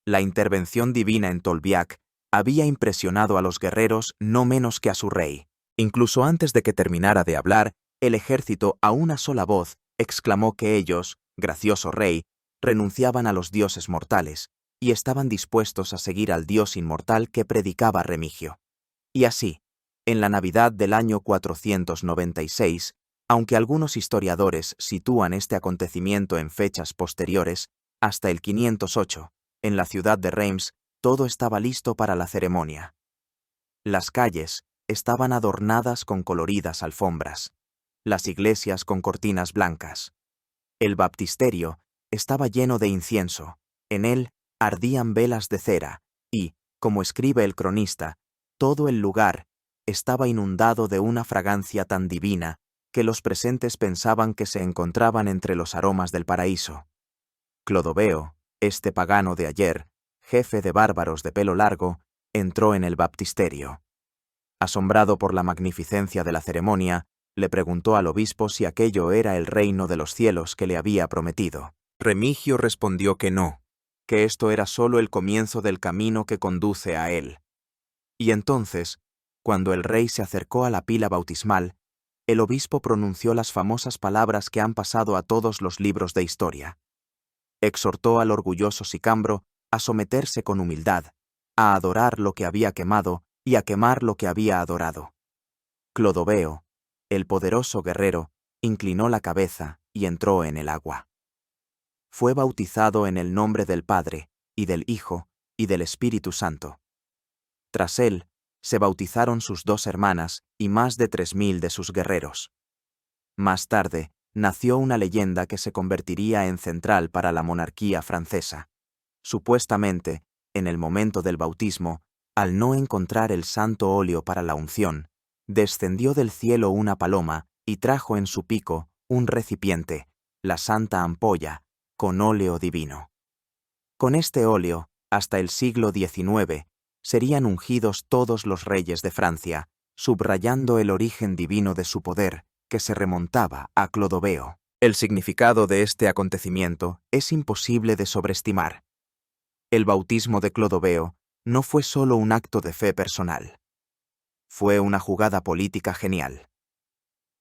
La intervención divina en Tolbiac había impresionado a los guerreros no menos que a su rey. Incluso antes de que terminara de hablar, el ejército a una sola voz exclamó que ellos, gracioso rey, renunciaban a los dioses mortales y estaban dispuestos a seguir al dios inmortal que predicaba Remigio. Y así, en la Navidad del año 496, aunque algunos historiadores sitúan este acontecimiento en fechas posteriores, hasta el 508, en la ciudad de Reims, todo estaba listo para la ceremonia. Las calles estaban adornadas con coloridas alfombras, las iglesias con cortinas blancas. El baptisterio estaba lleno de incienso, en él ardían velas de cera, y, como escribe el cronista, todo el lugar estaba inundado de una fragancia tan divina que los presentes pensaban que se encontraban entre los aromas del paraíso. Clodoveo, este pagano de ayer, jefe de bárbaros de pelo largo, entró en el baptisterio. Asombrado por la magnificencia de la ceremonia, le preguntó al obispo si aquello era el reino de los cielos que le había prometido. Remigio respondió que no, que esto era solo el comienzo del camino que conduce a él. Y entonces, cuando el rey se acercó a la pila bautismal, el obispo pronunció las famosas palabras que han pasado a todos los libros de historia. Exhortó al orgulloso sicambro a someterse con humildad, a adorar lo que había quemado y a quemar lo que había adorado. Clodoveo, el poderoso guerrero, inclinó la cabeza y entró en el agua. Fue bautizado en el nombre del Padre, y del Hijo, y del Espíritu Santo. Tras él, se bautizaron sus 2 hermanas y más de 3000 de sus guerreros. Más tarde, nació una leyenda que se convertiría en central para la monarquía francesa. Supuestamente, en el momento del bautismo, al no encontrar el santo óleo para la unción, descendió del cielo una paloma y trajo en su pico un recipiente, la santa ampolla, con óleo divino. Con este óleo, hasta el siglo XIX, serían ungidos todos los reyes de Francia, subrayando el origen divino de su poder, que se remontaba a Clodoveo. El significado de este acontecimiento es imposible de sobreestimar. El bautismo de Clodoveo no fue solo un acto de fe personal. Fue una jugada política genial.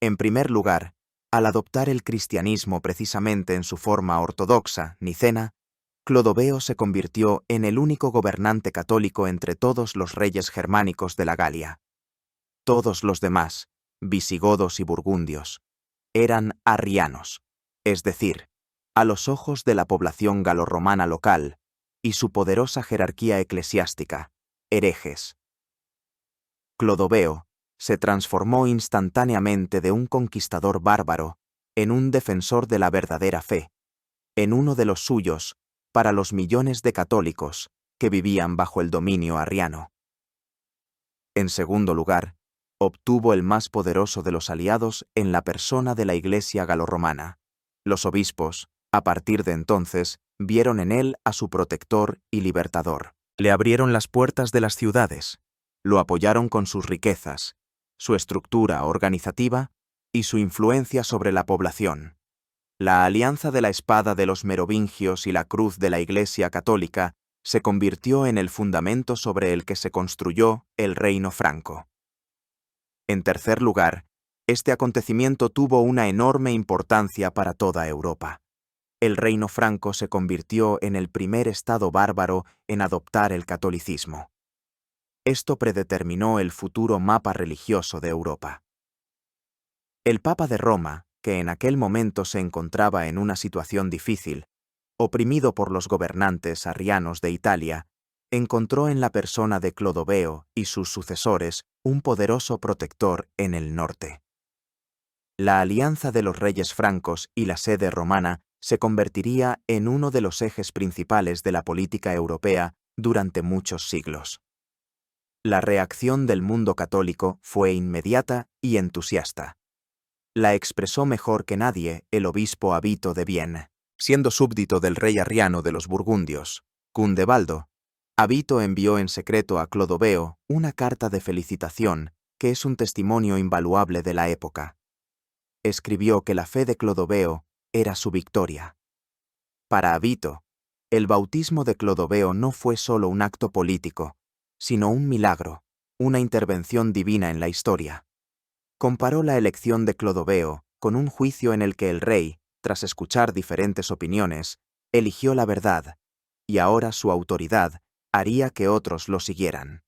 En primer lugar, al adoptar el cristianismo precisamente en su forma ortodoxa, nicena, Clodoveo se convirtió en el único gobernante católico entre todos los reyes germánicos de la Galia. Todos los demás, visigodos y burgundios, eran arrianos, es decir, a los ojos de la población galorromana local y su poderosa jerarquía eclesiástica, herejes. Clodoveo se transformó instantáneamente de un conquistador bárbaro en un defensor de la verdadera fe, en uno de los suyos para los millones de católicos que vivían bajo el dominio arriano. En segundo lugar, obtuvo el más poderoso de los aliados en la persona de la Iglesia galorromana. Los obispos, a partir de entonces, vieron en él a su protector y libertador. Le abrieron las puertas de las ciudades, lo apoyaron con sus riquezas, su estructura organizativa y su influencia sobre la población. La alianza de la espada de los merovingios y la cruz de la Iglesia católica se convirtió en el fundamento sobre el que se construyó el reino franco. En tercer lugar, este acontecimiento tuvo una enorme importancia para toda Europa. El reino franco se convirtió en el primer estado bárbaro en adoptar el catolicismo. Esto predeterminó el futuro mapa religioso de Europa. El Papa de Roma, que en aquel momento se encontraba en una situación difícil, oprimido por los gobernantes arrianos de Italia, encontró en la persona de Clodoveo y sus sucesores un poderoso protector en el norte. La alianza de los reyes francos y la sede romana se convertiría en uno de los ejes principales de la política europea durante muchos siglos. La reacción del mundo católico fue inmediata y entusiasta. La expresó mejor que nadie el obispo Avito de Vienne. Siendo súbdito del rey arriano de los burgundios, Gundebaldo, Avito envió en secreto a Clodoveo una carta de felicitación que es un testimonio invaluable de la época. Escribió que la fe de Clodoveo era su victoria. Para Avito, el bautismo de Clodoveo no fue solo un acto político, sino un milagro, una intervención divina en la historia. Comparó la elección de Clodoveo con un juicio en el que el rey, tras escuchar diferentes opiniones, eligió la verdad, y ahora su autoridad haría que otros lo siguieran.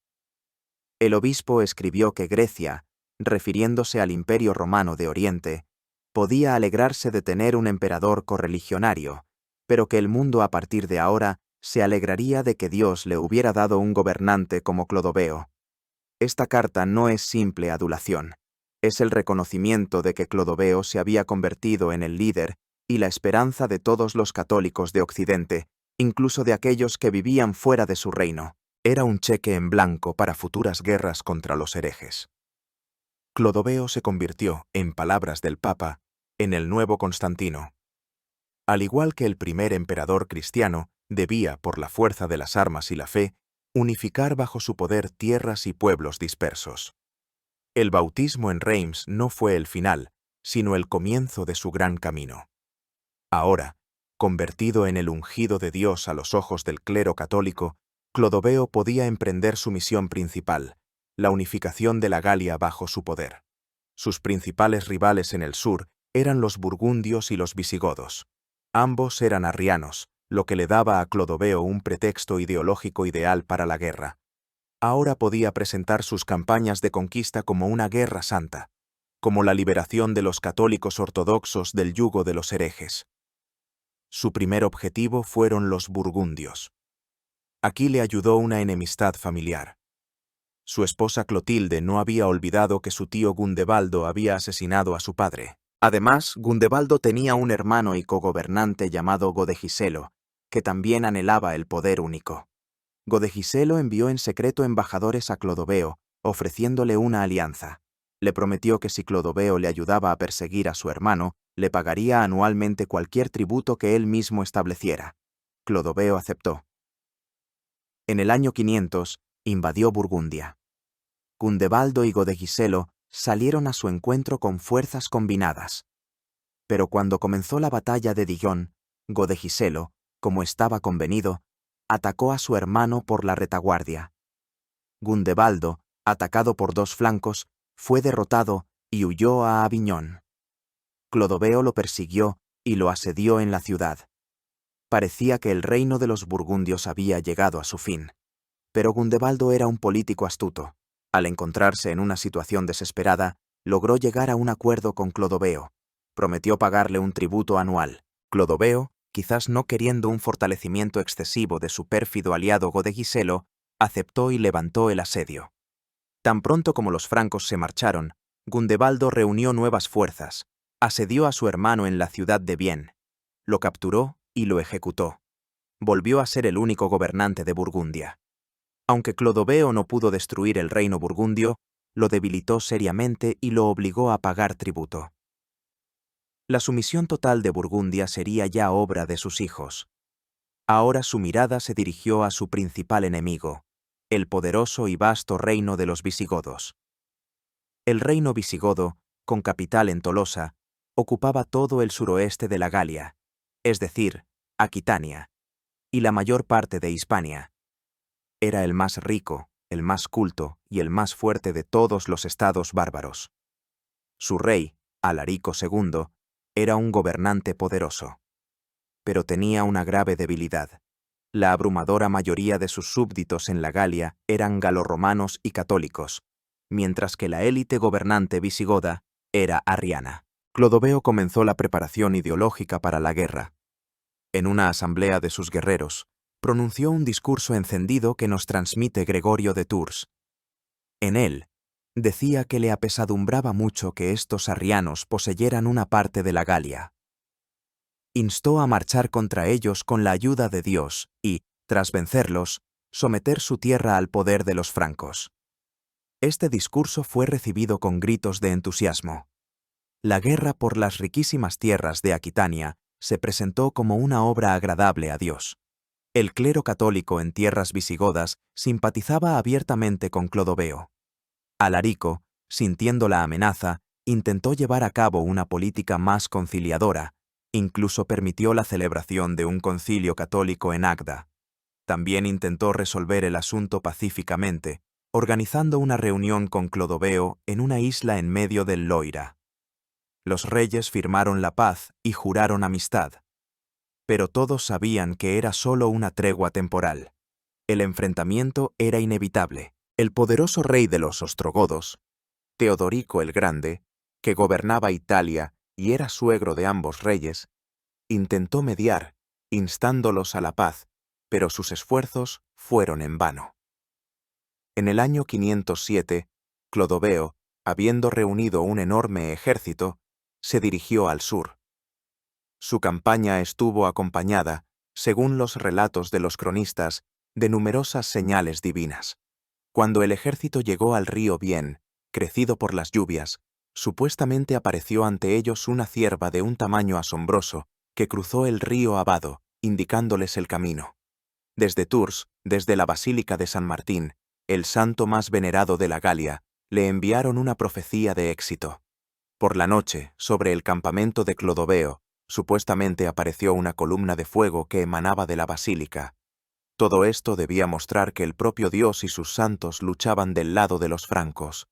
El obispo escribió que Grecia, refiriéndose al Imperio Romano de Oriente, podía alegrarse de tener un emperador correligionario, pero que el mundo a partir de ahora se alegraría de que Dios le hubiera dado un gobernante como Clodoveo. Esta carta no es simple adulación. Es el reconocimiento de que Clodoveo se había convertido en el líder y la esperanza de todos los católicos de Occidente, incluso de aquellos que vivían fuera de su reino. Era un cheque en blanco para futuras guerras contra los herejes. Clodoveo se convirtió, en palabras del Papa, en el nuevo Constantino. Al igual que el primer emperador cristiano, debía, por la fuerza de las armas y la fe, unificar bajo su poder tierras y pueblos dispersos. El bautismo en Reims no fue el final, sino el comienzo de su gran camino. Ahora, convertido en el ungido de Dios a los ojos del clero católico, Clodoveo podía emprender su misión principal, la unificación de la Galia bajo su poder. Sus principales rivales en el sur eran los burgundios y los visigodos. Ambos eran arrianos, lo que le daba a Clodoveo un pretexto ideológico ideal para la guerra. Ahora podía presentar sus campañas de conquista como una guerra santa, como la liberación de los católicos ortodoxos del yugo de los herejes. Su primer objetivo fueron los burgundios. Aquí le ayudó una enemistad familiar. Su esposa Clotilde no había olvidado que su tío Gundebaldo había asesinado a su padre. Además, Gundebaldo tenía un hermano y cogobernante llamado Godegiselo, que también anhelaba el poder único. Godegiselo envió en secreto embajadores a Clodoveo, ofreciéndole una alianza. Le prometió que si Clodoveo le ayudaba a perseguir a su hermano, le pagaría anualmente cualquier tributo que él mismo estableciera. Clodoveo aceptó. En el año 500, invadió Burgundia. Gundebaldo y Godegiselo salieron a su encuentro con fuerzas combinadas. Pero cuando comenzó la batalla de Dijon, Godegiselo, como estaba convenido, atacó a su hermano por la retaguardia. Gundebaldo, atacado por dos flancos, fue derrotado y huyó a Aviñón. Clodoveo lo persiguió y lo asedió en la ciudad. Parecía que el reino de los burgundios había llegado a su fin. Pero Gundebaldo era un político astuto. Al encontrarse en una situación desesperada, logró llegar a un acuerdo con Clodoveo. Prometió pagarle un tributo anual. Clodoveo, quizás no queriendo un fortalecimiento excesivo de su pérfido aliado Godegiselo, aceptó y levantó el asedio. Tan pronto como los francos se marcharon, Gundebaldo reunió nuevas fuerzas, asedió a su hermano en la ciudad de Vienne, lo capturó y lo ejecutó. Volvió a ser el único gobernante de Burgundia. Aunque Clodoveo no pudo destruir el reino burgundio, lo debilitó seriamente y lo obligó a pagar tributo. La sumisión total de Burgundia sería ya obra de sus hijos. Ahora su mirada se dirigió a su principal enemigo, el poderoso y vasto reino de los visigodos. El reino visigodo, con capital en Tolosa, ocupaba todo el suroeste de la Galia, es decir, Aquitania, y la mayor parte de Hispania. Era el más rico, el más culto y el más fuerte de todos los estados bárbaros. Su rey, Alarico II, era un gobernante poderoso. Pero tenía una grave debilidad. La abrumadora mayoría de sus súbditos en la Galia eran galorromanos y católicos, mientras que la élite gobernante visigoda era arriana. Clodoveo comenzó la preparación ideológica para la guerra. En una asamblea de sus guerreros, pronunció un discurso encendido que nos transmite Gregorio de Tours. En él, decía que le apesadumbraba mucho que estos arrianos poseyeran una parte de la Galia. Instó a marchar contra ellos con la ayuda de Dios y, tras vencerlos, someter su tierra al poder de los francos. Este discurso fue recibido con gritos de entusiasmo. La guerra por las riquísimas tierras de Aquitania se presentó como una obra agradable a Dios. El clero católico en tierras visigodas simpatizaba abiertamente con Clodoveo. Alarico, sintiendo la amenaza, intentó llevar a cabo una política más conciliadora, incluso permitió la celebración de un concilio católico en Agda. También intentó resolver el asunto pacíficamente, organizando una reunión con Clodoveo en una isla en medio del Loira. Los reyes firmaron la paz y juraron amistad. Pero todos sabían que era solo una tregua temporal. El enfrentamiento era inevitable. El poderoso rey de los ostrogodos, Teodorico el Grande, que gobernaba Italia y era suegro de ambos reyes, intentó mediar, instándolos a la paz, pero sus esfuerzos fueron en vano. En el año 507, Clodoveo, habiendo reunido un enorme ejército, se dirigió al sur. Su campaña estuvo acompañada, según los relatos de los cronistas, de numerosas señales divinas. Cuando el ejército llegó al río Vienne, crecido por las lluvias, supuestamente apareció ante ellos una cierva de un tamaño asombroso que cruzó el río Abado, indicándoles el camino. Desde Tours, desde la Basílica de San Martín, el santo más venerado de la Galia, le enviaron una profecía de éxito. Por la noche, sobre el campamento de Clodoveo, supuestamente apareció una columna de fuego que emanaba de la basílica. Todo esto debía mostrar que el propio Dios y sus santos luchaban del lado de los francos.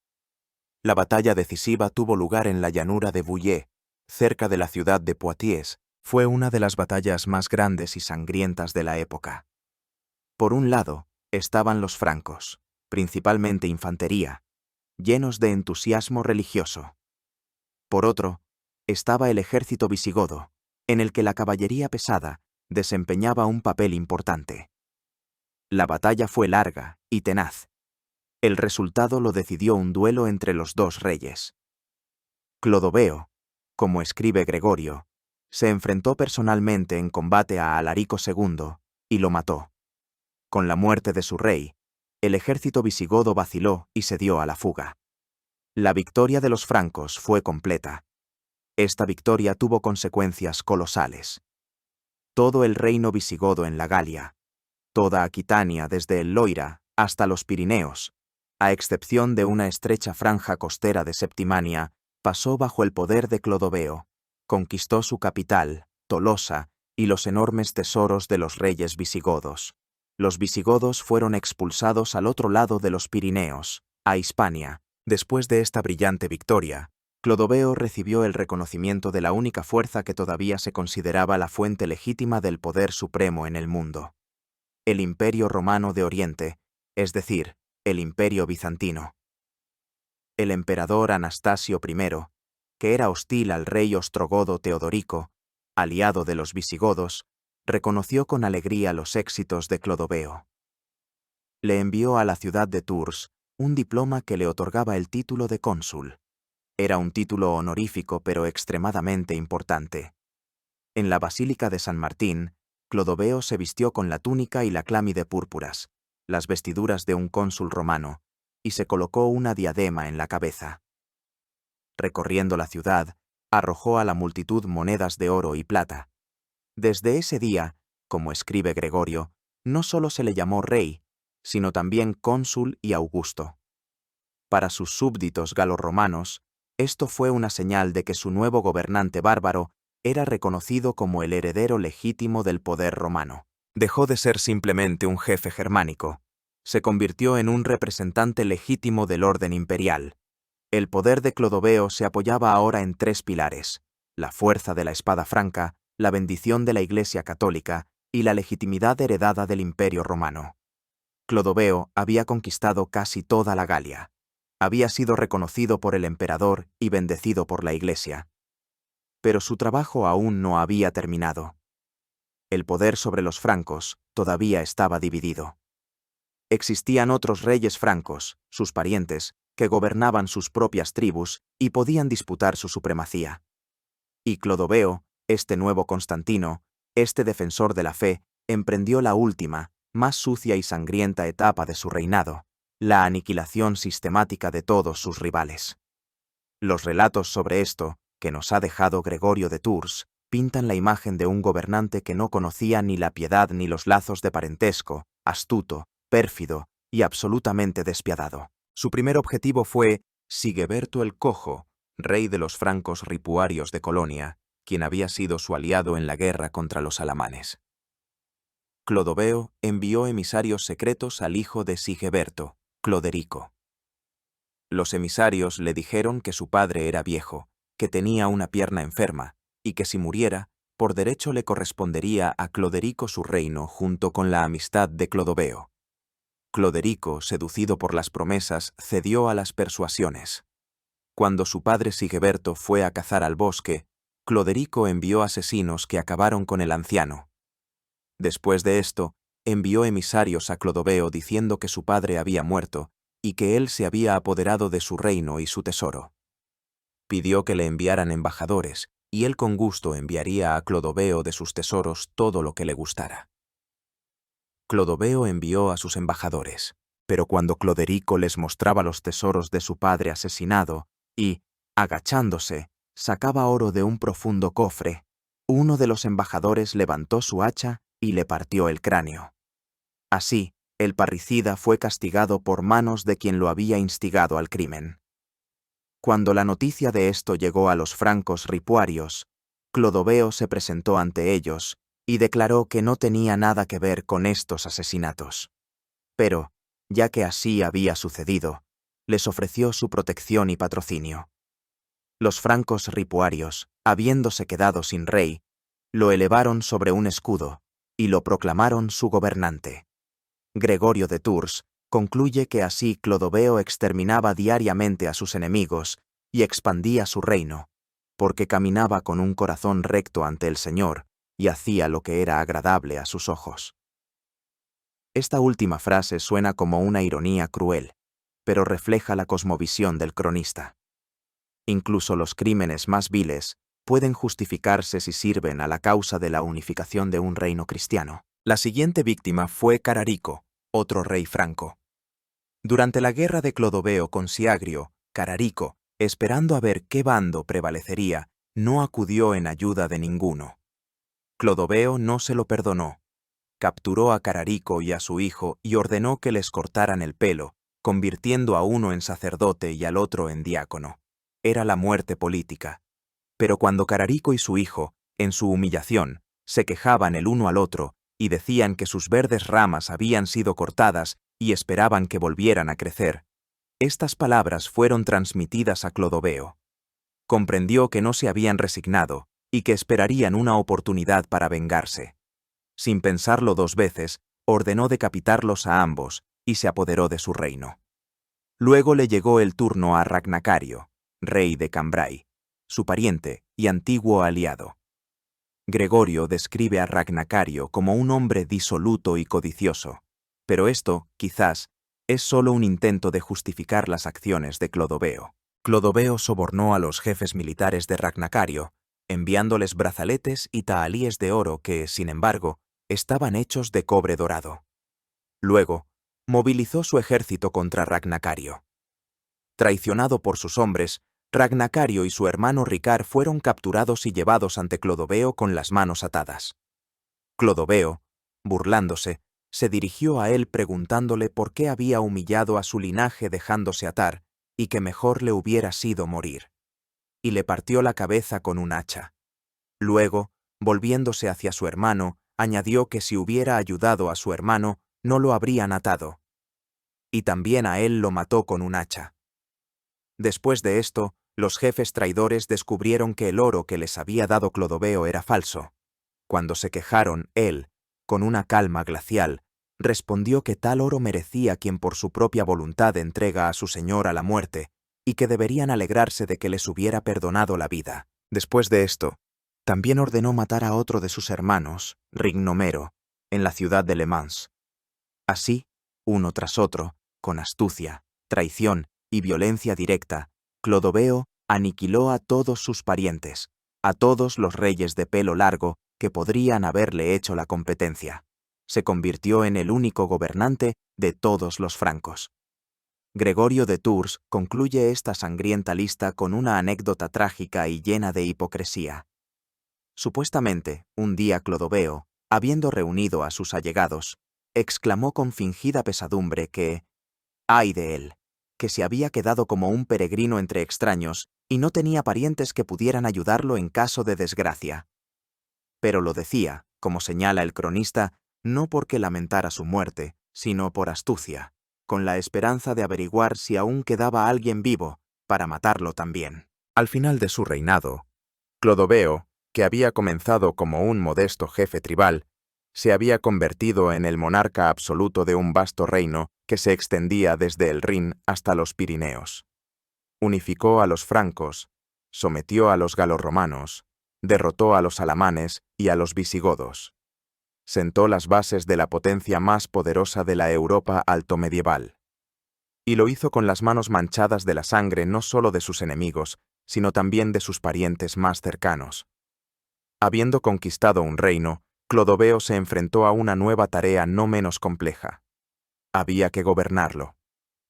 La batalla decisiva tuvo lugar en la llanura de Bouillé, cerca de la ciudad de Poitiers. Fue una de las batallas más grandes y sangrientas de la época. Por un lado, estaban los francos, principalmente infantería, llenos de entusiasmo religioso. Por otro, estaba el ejército visigodo, en el que la caballería pesada desempeñaba un papel importante. La batalla fue larga y tenaz. El resultado lo decidió un duelo entre los dos reyes. Clodoveo, como escribe Gregorio, se enfrentó personalmente en combate a Alarico II y lo mató. Con la muerte de su rey, el ejército visigodo vaciló y se dio a la fuga. La victoria de los francos fue completa. Esta victoria tuvo consecuencias colosales. Todo el reino visigodo en la Galia, toda Aquitania desde el Loira hasta los Pirineos, a excepción de una estrecha franja costera de Septimania, pasó bajo el poder de Clodoveo, conquistó su capital, Tolosa, y los enormes tesoros de los reyes visigodos. Los visigodos fueron expulsados al otro lado de los Pirineos, a Hispania. Después de esta brillante victoria, Clodoveo recibió el reconocimiento de la única fuerza que todavía se consideraba la fuente legítima del poder supremo en el mundo: el Imperio Romano de Oriente, es decir, el Imperio Bizantino. El emperador Anastasio I, que era hostil al rey ostrogodo Teodorico, aliado de los visigodos, reconoció con alegría los éxitos de Clodoveo. Le envió a la ciudad de Tours un diploma que le otorgaba el título de cónsul. Era un título honorífico pero extremadamente importante. En la Basílica de San Martín, Clodoveo se vistió con la túnica y la clámide púrpuras, las vestiduras de un cónsul romano, y se colocó una diadema en la cabeza. Recorriendo la ciudad, arrojó a la multitud monedas de oro y plata. Desde ese día, como escribe Gregorio, no solo se le llamó rey, sino también cónsul y augusto. Para sus súbditos galorromanos, esto fue una señal de que su nuevo gobernante bárbaro era reconocido como el heredero legítimo del poder romano. Dejó de ser simplemente un jefe germánico. Se convirtió en un representante legítimo del orden imperial. El poder de Clodoveo se apoyaba ahora en tres pilares: la fuerza de la espada franca, la bendición de la Iglesia católica y la legitimidad heredada del Imperio romano. Clodoveo había conquistado casi toda la Galia. Había sido reconocido por el emperador y bendecido por la Iglesia. Pero su trabajo aún no había terminado. El poder sobre los francos todavía estaba dividido. Existían otros reyes francos, sus parientes, que gobernaban sus propias tribus y podían disputar su supremacía. Y Clodoveo, este nuevo Constantino, este defensor de la fe, emprendió la última, más sucia y sangrienta etapa de su reinado: la aniquilación sistemática de todos sus rivales. Los relatos sobre esto, que nos ha dejado Gregorio de Tours, pintan la imagen de un gobernante que no conocía ni la piedad ni los lazos de parentesco, astuto, pérfido y absolutamente despiadado. Su primer objetivo fue Sigeberto el Cojo, rey de los francos ripuarios de Colonia, quien había sido su aliado en la guerra contra los alamanes. Clodoveo envió emisarios secretos al hijo de Sigeberto, Cloderico. Los emisarios le dijeron que su padre era viejo, que tenía una pierna enferma, y que si muriera, por derecho le correspondería a Cloderico su reino junto con la amistad de Clodoveo. Cloderico, seducido por las promesas, cedió a las persuasiones. Cuando su padre Sigeberto fue a cazar al bosque, Cloderico envió asesinos que acabaron con el anciano. Después de esto, envió emisarios a Clodoveo diciendo que su padre había muerto y que él se había apoderado de su reino y su tesoro. Pidió que le enviaran embajadores, y él con gusto enviaría a Clodoveo de sus tesoros todo lo que le gustara. Clodoveo envió a sus embajadores, pero cuando Cloderico les mostraba los tesoros de su padre asesinado y, agachándose, sacaba oro de un profundo cofre, uno de los embajadores levantó su hacha y le partió el cráneo. Así, el parricida fue castigado por manos de quien lo había instigado al crimen. Cuando la noticia de esto llegó a los francos ripuarios, Clodoveo se presentó ante ellos y declaró que no tenía nada que ver con estos asesinatos. Pero, ya que así había sucedido, les ofreció su protección y patrocinio. Los francos ripuarios, habiéndose quedado sin rey, lo elevaron sobre un escudo y lo proclamaron su gobernante. Gregorio de Tours concluye que así Clodoveo exterminaba diariamente a sus enemigos y expandía su reino, porque caminaba con un corazón recto ante el Señor y hacía lo que era agradable a sus ojos. Esta última frase suena como una ironía cruel, pero refleja la cosmovisión del cronista. Incluso los crímenes más viles, pueden justificarse si sirven a la causa de la unificación de un reino cristiano. La siguiente víctima fue Cararico, otro rey franco. Durante la guerra de Clodoveo con Siagrio, Cararico, esperando a ver qué bando prevalecería, no acudió en ayuda de ninguno. Clodoveo no se lo perdonó. Capturó a Cararico y a su hijo y ordenó que les cortaran el pelo, convirtiendo a uno en sacerdote y al otro en diácono. Era la muerte política. Pero cuando Cararico y su hijo, en su humillación, se quejaban el uno al otro y decían que sus verdes ramas habían sido cortadas y esperaban que volvieran a crecer, estas palabras fueron transmitidas a Clodoveo. Comprendió que no se habían resignado y que esperarían una oportunidad para vengarse. Sin pensarlo dos veces, ordenó decapitarlos a ambos y se apoderó de su reino. Luego le llegó el turno a Ragnacario, rey de Cambrai, su pariente y antiguo aliado. Gregorio describe a Ragnacario como un hombre disoluto y codicioso, pero esto, quizás, es solo un intento de justificar las acciones de Clodoveo. Clodoveo sobornó a los jefes militares de Ragnacario, enviándoles brazaletes y tahalíes de oro que, sin embargo, estaban hechos de cobre dorado. Luego, movilizó su ejército contra Ragnacario. Traicionado por sus hombres, Ragnacario y su hermano Ricar fueron capturados y llevados ante Clodoveo con las manos atadas. Clodoveo, burlándose, se dirigió a él preguntándole por qué había humillado a su linaje dejándose atar y que mejor le hubiera sido morir. Y le partió la cabeza con un hacha. Luego, volviéndose hacia su hermano, añadió que si hubiera ayudado a su hermano, no lo habrían atado. Y también a él lo mató con un hacha. Después de esto, los jefes traidores descubrieron que el oro que les había dado Clodoveo era falso. Cuando se quejaron, él, con una calma glacial, respondió que tal oro merecía quien por su propia voluntad entrega a su señor a la muerte, y que deberían alegrarse de que les hubiera perdonado la vida. Después de esto, también ordenó matar a otro de sus hermanos, Rignomero, en la ciudad de Le Mans. Así, uno tras otro, con astucia, traición y violencia directa, Clodoveo aniquiló a todos sus parientes, a todos los reyes de pelo largo que podrían haberle hecho la competencia. Se convirtió en el único gobernante de todos los francos. Gregorio de Tours concluye esta sangrienta lista con una anécdota trágica y llena de hipocresía. Supuestamente, un día Clodoveo, habiendo reunido a sus allegados, exclamó con fingida pesadumbre que, ¡ay de él!, que se había quedado como un peregrino entre extraños y no tenía parientes que pudieran ayudarlo en caso de desgracia. Pero lo decía, como señala el cronista, no porque lamentara su muerte, sino por astucia, con la esperanza de averiguar si aún quedaba alguien vivo, para matarlo también. Al final de su reinado, Clodoveo, que había comenzado como un modesto jefe tribal, se había convertido en el monarca absoluto de un vasto reino que se extendía desde el Rin hasta los Pirineos. Unificó a los francos, sometió a los galorromanos, derrotó a los alamanes y a los visigodos. Sentó las bases de la potencia más poderosa de la Europa altomedieval. Y lo hizo con las manos manchadas de la sangre no solo de sus enemigos, sino también de sus parientes más cercanos. Habiendo conquistado un reino, Clodoveo se enfrentó a una nueva tarea no menos compleja. Había que gobernarlo.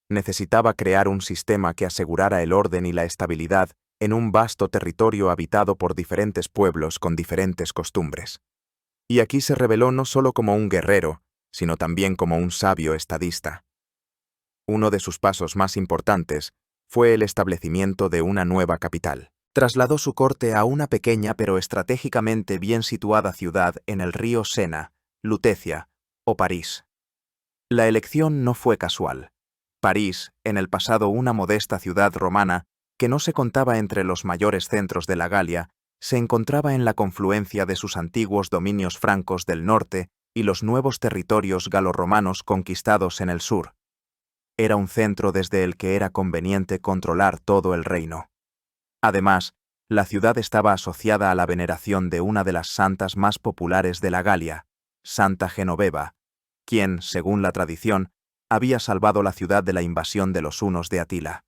Necesitaba crear un sistema que asegurara el orden y la estabilidad en un vasto territorio habitado por diferentes pueblos con diferentes costumbres. Y aquí se reveló no solo como un guerrero, sino también como un sabio estadista. Uno de sus pasos más importantes fue el establecimiento de una nueva capital. Trasladó su corte a una pequeña pero estratégicamente bien situada ciudad en el río Sena, Lutecia, o París. La elección no fue casual. París, en el pasado una modesta ciudad romana, que no se contaba entre los mayores centros de la Galia, se encontraba en la confluencia de sus antiguos dominios francos del norte y los nuevos territorios galorromanos conquistados en el sur. Era un centro desde el que era conveniente controlar todo el reino. Además, la ciudad estaba asociada a la veneración de una de las santas más populares de la Galia, Santa Genoveva, quien, según la tradición, había salvado la ciudad de la invasión de los hunos de Atila.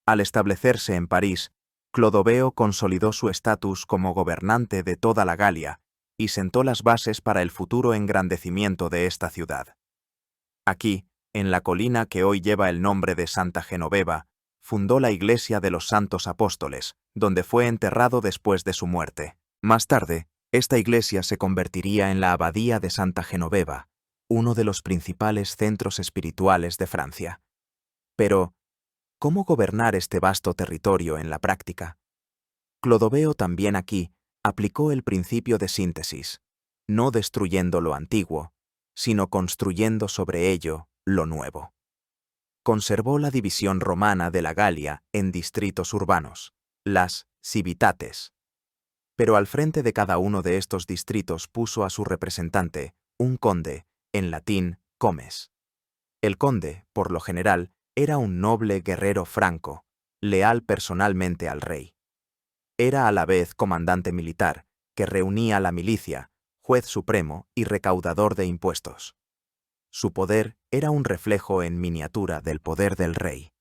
Al establecerse en París, Clodoveo consolidó su estatus como gobernante de toda la Galia y sentó las bases para el futuro engrandecimiento de esta ciudad. Aquí, en la colina que hoy lleva el nombre de Santa Genoveva, fundó la Iglesia de los Santos Apóstoles, donde fue enterrado después de su muerte. Más tarde, esta iglesia se convertiría en la Abadía de Santa Genoveva, uno de los principales centros espirituales de Francia. Pero, ¿cómo gobernar este vasto territorio en la práctica? Clodoveo también aquí aplicó el principio de síntesis, no destruyendo lo antiguo, sino construyendo sobre ello lo nuevo. Conservó la división romana de la Galia en distritos urbanos, las civitates. Pero al frente de cada uno de estos distritos puso a su representante, un conde, en latín comes. El conde, por lo general, era un noble guerrero franco, leal personalmente al rey. Era a la vez comandante militar, que reunía la milicia, juez supremo y recaudador de impuestos. Su poder era un reflejo en miniatura del poder del rey.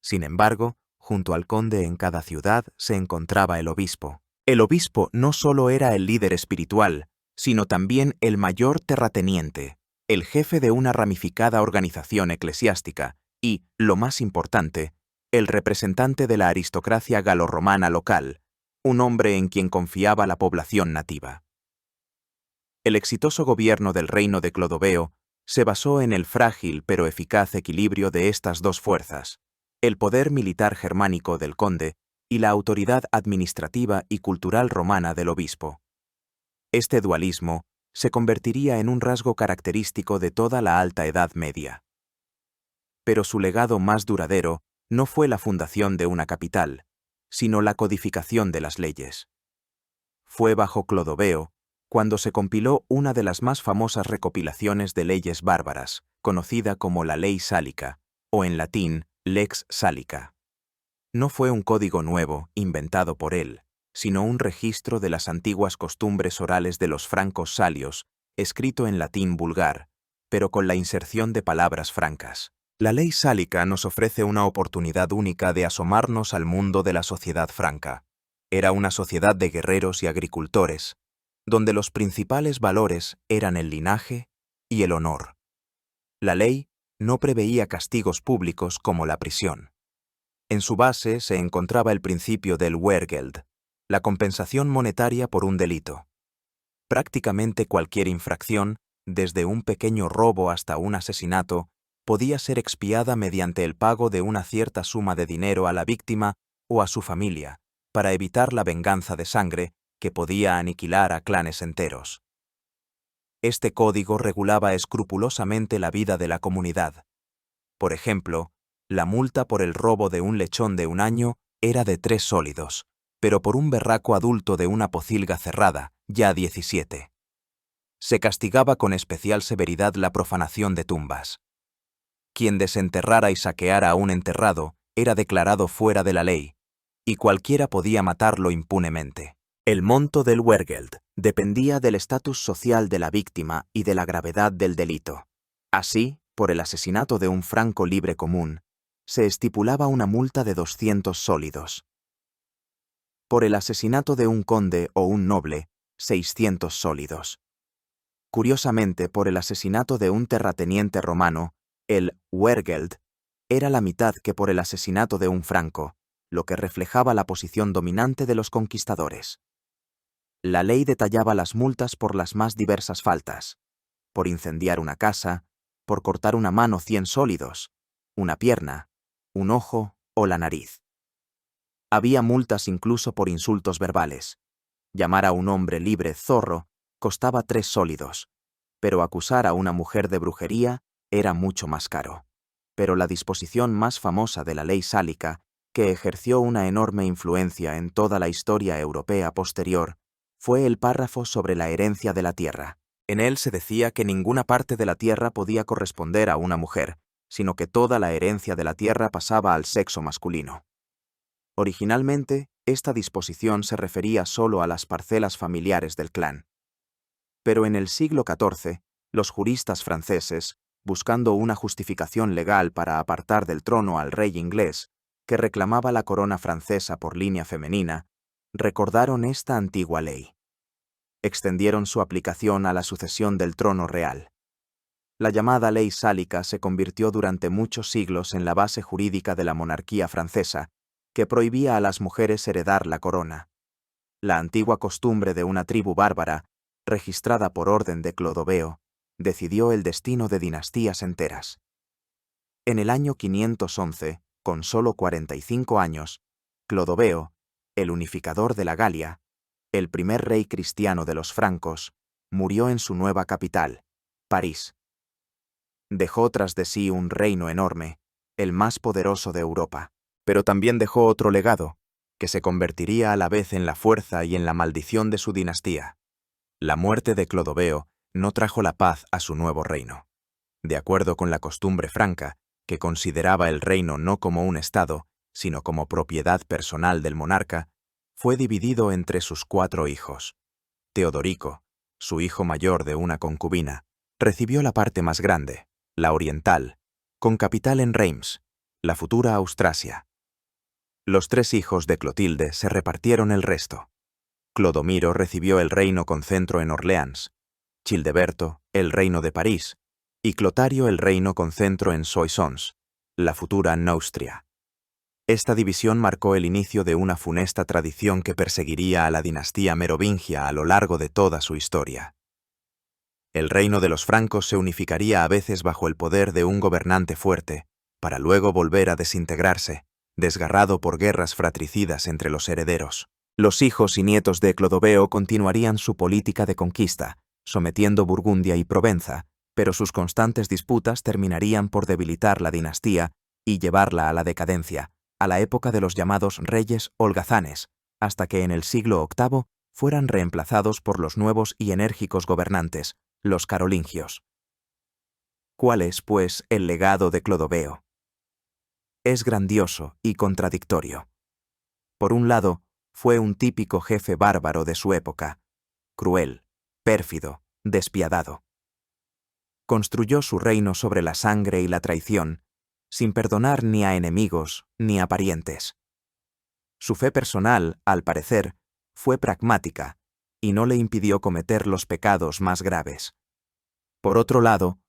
Sin embargo, junto al conde en cada ciudad se encontraba el obispo. El obispo no solo era el líder espiritual, sino también el mayor terrateniente, el jefe de una ramificada organización eclesiástica y, lo más importante, el representante de la aristocracia galorromana local, un hombre en quien confiaba la población nativa. El exitoso gobierno del reino de Clodoveo se basó en el frágil pero eficaz equilibrio de estas dos fuerzas, el poder militar germánico del conde y la autoridad administrativa y cultural romana del obispo. Este dualismo se convertiría en un rasgo característico de toda la Alta Edad Media. Pero su legado más duradero no fue la fundación de una capital, sino la codificación de las leyes. Fue bajo Clodoveo cuando se compiló una de las más famosas recopilaciones de leyes bárbaras, conocida como la Ley Sálica, o en latín, Lex Salica. No fue un código nuevo, inventado por él, sino un registro de las antiguas costumbres orales de los francos salios, escrito en latín vulgar, pero con la inserción de palabras francas. La Ley Sálica nos ofrece una oportunidad única de asomarnos al mundo de la sociedad franca. Era una sociedad de guerreros y agricultores, donde los principales valores eran el linaje y el honor. La ley no preveía castigos públicos como la prisión. En su base se encontraba el principio del Wehrgeld, la compensación monetaria por un delito. Prácticamente cualquier infracción, desde un pequeño robo hasta un asesinato, podía ser expiada mediante el pago de una cierta suma de dinero a la víctima o a su familia, para evitar la venganza de sangre que podía aniquilar a clanes enteros. Este código regulaba escrupulosamente la vida de la comunidad. Por ejemplo, la multa por el robo de un lechón de un año era de 3 sólidos, pero por un berraco adulto de una pocilga cerrada, ya 17. Se castigaba con especial severidad la profanación de tumbas. Quien desenterrara y saqueara a un enterrado era declarado fuera de la ley, y cualquiera podía matarlo impunemente. El monto del Wehrgeld dependía del estatus social de la víctima y de la gravedad del delito. Así, por el asesinato de un franco libre común, se estipulaba una multa de 200 sólidos. Por el asesinato de un conde o un noble, 600 sólidos. Curiosamente, por el asesinato de un terrateniente romano, el Wehrgeld era la mitad que por el asesinato de un franco, lo que reflejaba la posición dominante de los conquistadores. La ley detallaba las multas por las más diversas faltas: por incendiar una casa, por cortar una mano 100 sólidos, una pierna, un ojo o la nariz. Había multas incluso por insultos verbales. Llamar a un hombre libre zorro costaba 3 sólidos, pero acusar a una mujer de brujería era mucho más caro. Pero la disposición más famosa de la Ley Sálica, que ejerció una enorme influencia en toda la historia europea posterior, fue el párrafo sobre la herencia de la tierra. En él se decía que ninguna parte de la tierra podía corresponder a una mujer, sino que toda la herencia de la tierra pasaba al sexo masculino. Originalmente, esta disposición se refería solo a las parcelas familiares del clan. Pero en el siglo XIV, los juristas franceses, buscando una justificación legal para apartar del trono al rey inglés, que reclamaba la corona francesa por línea femenina, recordaron esta antigua ley. Extendieron su aplicación a la sucesión del trono real. La llamada ley sálica se convirtió durante muchos siglos en la base jurídica de la monarquía francesa, que prohibía a las mujeres heredar la corona. La antigua costumbre de una tribu bárbara, registrada por orden de Clodoveo, decidió el destino de dinastías enteras. En el año 511, con solo 45 años, Clodoveo, el unificador de la Galia, el primer rey cristiano de los francos, murió en su nueva capital, París. Dejó tras de sí un reino enorme, el más poderoso de Europa, pero también dejó otro legado, que se convertiría a la vez en la fuerza y en la maldición de su dinastía. La muerte de Clodoveo no trajo la paz a su nuevo reino. De acuerdo con la costumbre franca, que consideraba el reino no como un estado, sino como propiedad personal del monarca, fue dividido entre sus 4 hijos. Teodorico, su hijo mayor de una concubina, recibió la parte más grande, la oriental, con capital en Reims, la futura Austrasia. Los 3 hijos de Clotilde se repartieron el resto. Clodomiro recibió el reino con centro en Orleans, Childeberto el reino de París, y Clotario el reino con centro en Soissons, la futura Neustria. Esta división marcó el inicio de una funesta tradición que perseguiría a la dinastía merovingia a lo largo de toda su historia. El reino de los francos se unificaría a veces bajo el poder de un gobernante fuerte, para luego volver a desintegrarse, desgarrado por guerras fratricidas entre los herederos. Los hijos y nietos de Clodoveo continuarían su política de conquista, sometiendo Burgundia y Provenza, pero sus constantes disputas terminarían por debilitar la dinastía y llevarla a la decadencia, a la época de los llamados reyes holgazanes, hasta que en el siglo VIII fueran reemplazados por los nuevos y enérgicos gobernantes, los carolingios. ¿Cuál es, pues, el legado de Clodoveo? Es grandioso y contradictorio. Por un lado, fue un típico jefe bárbaro de su época, cruel, pérfido, despiadado. Construyó su reino sobre la sangre y la traición, sin perdonar ni a enemigos ni a parientes. Su fe personal, al parecer, fue pragmática y no le impidió cometer los pecados más graves. Por otro lado,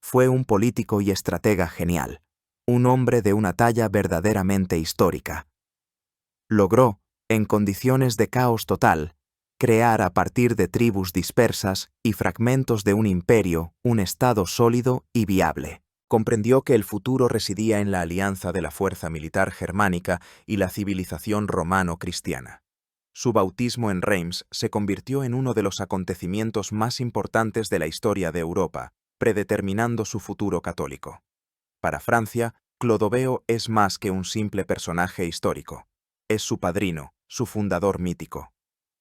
fue un político y estratega genial, un hombre de una talla verdaderamente histórica. Logró, en condiciones de caos total, crear a partir de tribus dispersas y fragmentos de un imperio un estado sólido y viable. Comprendió que el futuro residía en la alianza de la fuerza militar germánica y la civilización romano-cristiana. Su bautismo en Reims se convirtió en uno de los acontecimientos más importantes de la historia de Europa, predeterminando su futuro católico. Para Francia, Clodoveo es más que un simple personaje histórico. Es su padrino, su fundador mítico.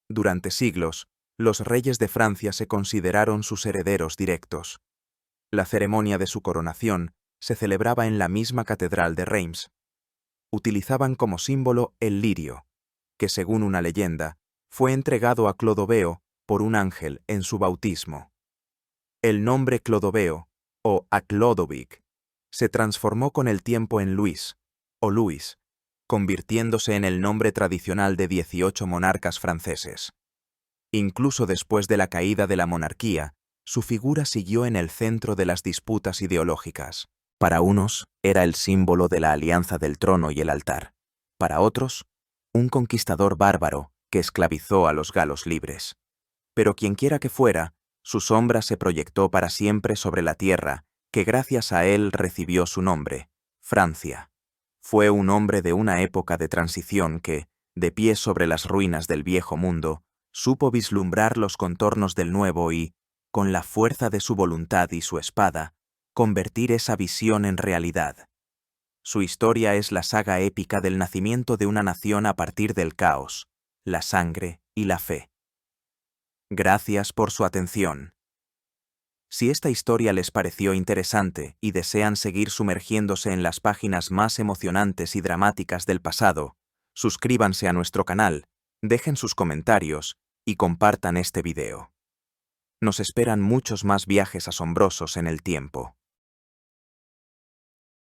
Durante siglos, los reyes de Francia se consideraron sus herederos directos. La ceremonia de su coronación se celebraba en la misma catedral de Reims. Utilizaban como símbolo el lirio, que según una leyenda, fue entregado a Clodoveo por un ángel en su bautismo. El nombre Clodoveo, o Aclodovic, se transformó con el tiempo en Luis, o Luis, convirtiéndose en el nombre tradicional de 18 monarcas franceses. Incluso después de la caída de la monarquía, su figura siguió en el centro de las disputas ideológicas. Para unos, era el símbolo de la alianza del trono y el altar. Para otros, un conquistador bárbaro que esclavizó a los galos libres. Pero quienquiera que fuera, su sombra se proyectó para siempre sobre la tierra, que gracias a él recibió su nombre, Francia. Fue un hombre de una época de transición que, de pie sobre las ruinas del viejo mundo, supo vislumbrar los contornos del nuevo y, con la fuerza de su voluntad y su espada, convertir esa visión en realidad. Su historia es la saga épica del nacimiento de una nación a partir del caos, la sangre y la fe. Gracias por su atención. Si esta historia les pareció interesante y desean seguir sumergiéndose en las páginas más emocionantes y dramáticas del pasado, suscríbanse a nuestro canal, dejen sus comentarios y compartan este video. Nos esperan muchos más viajes asombrosos en el tiempo.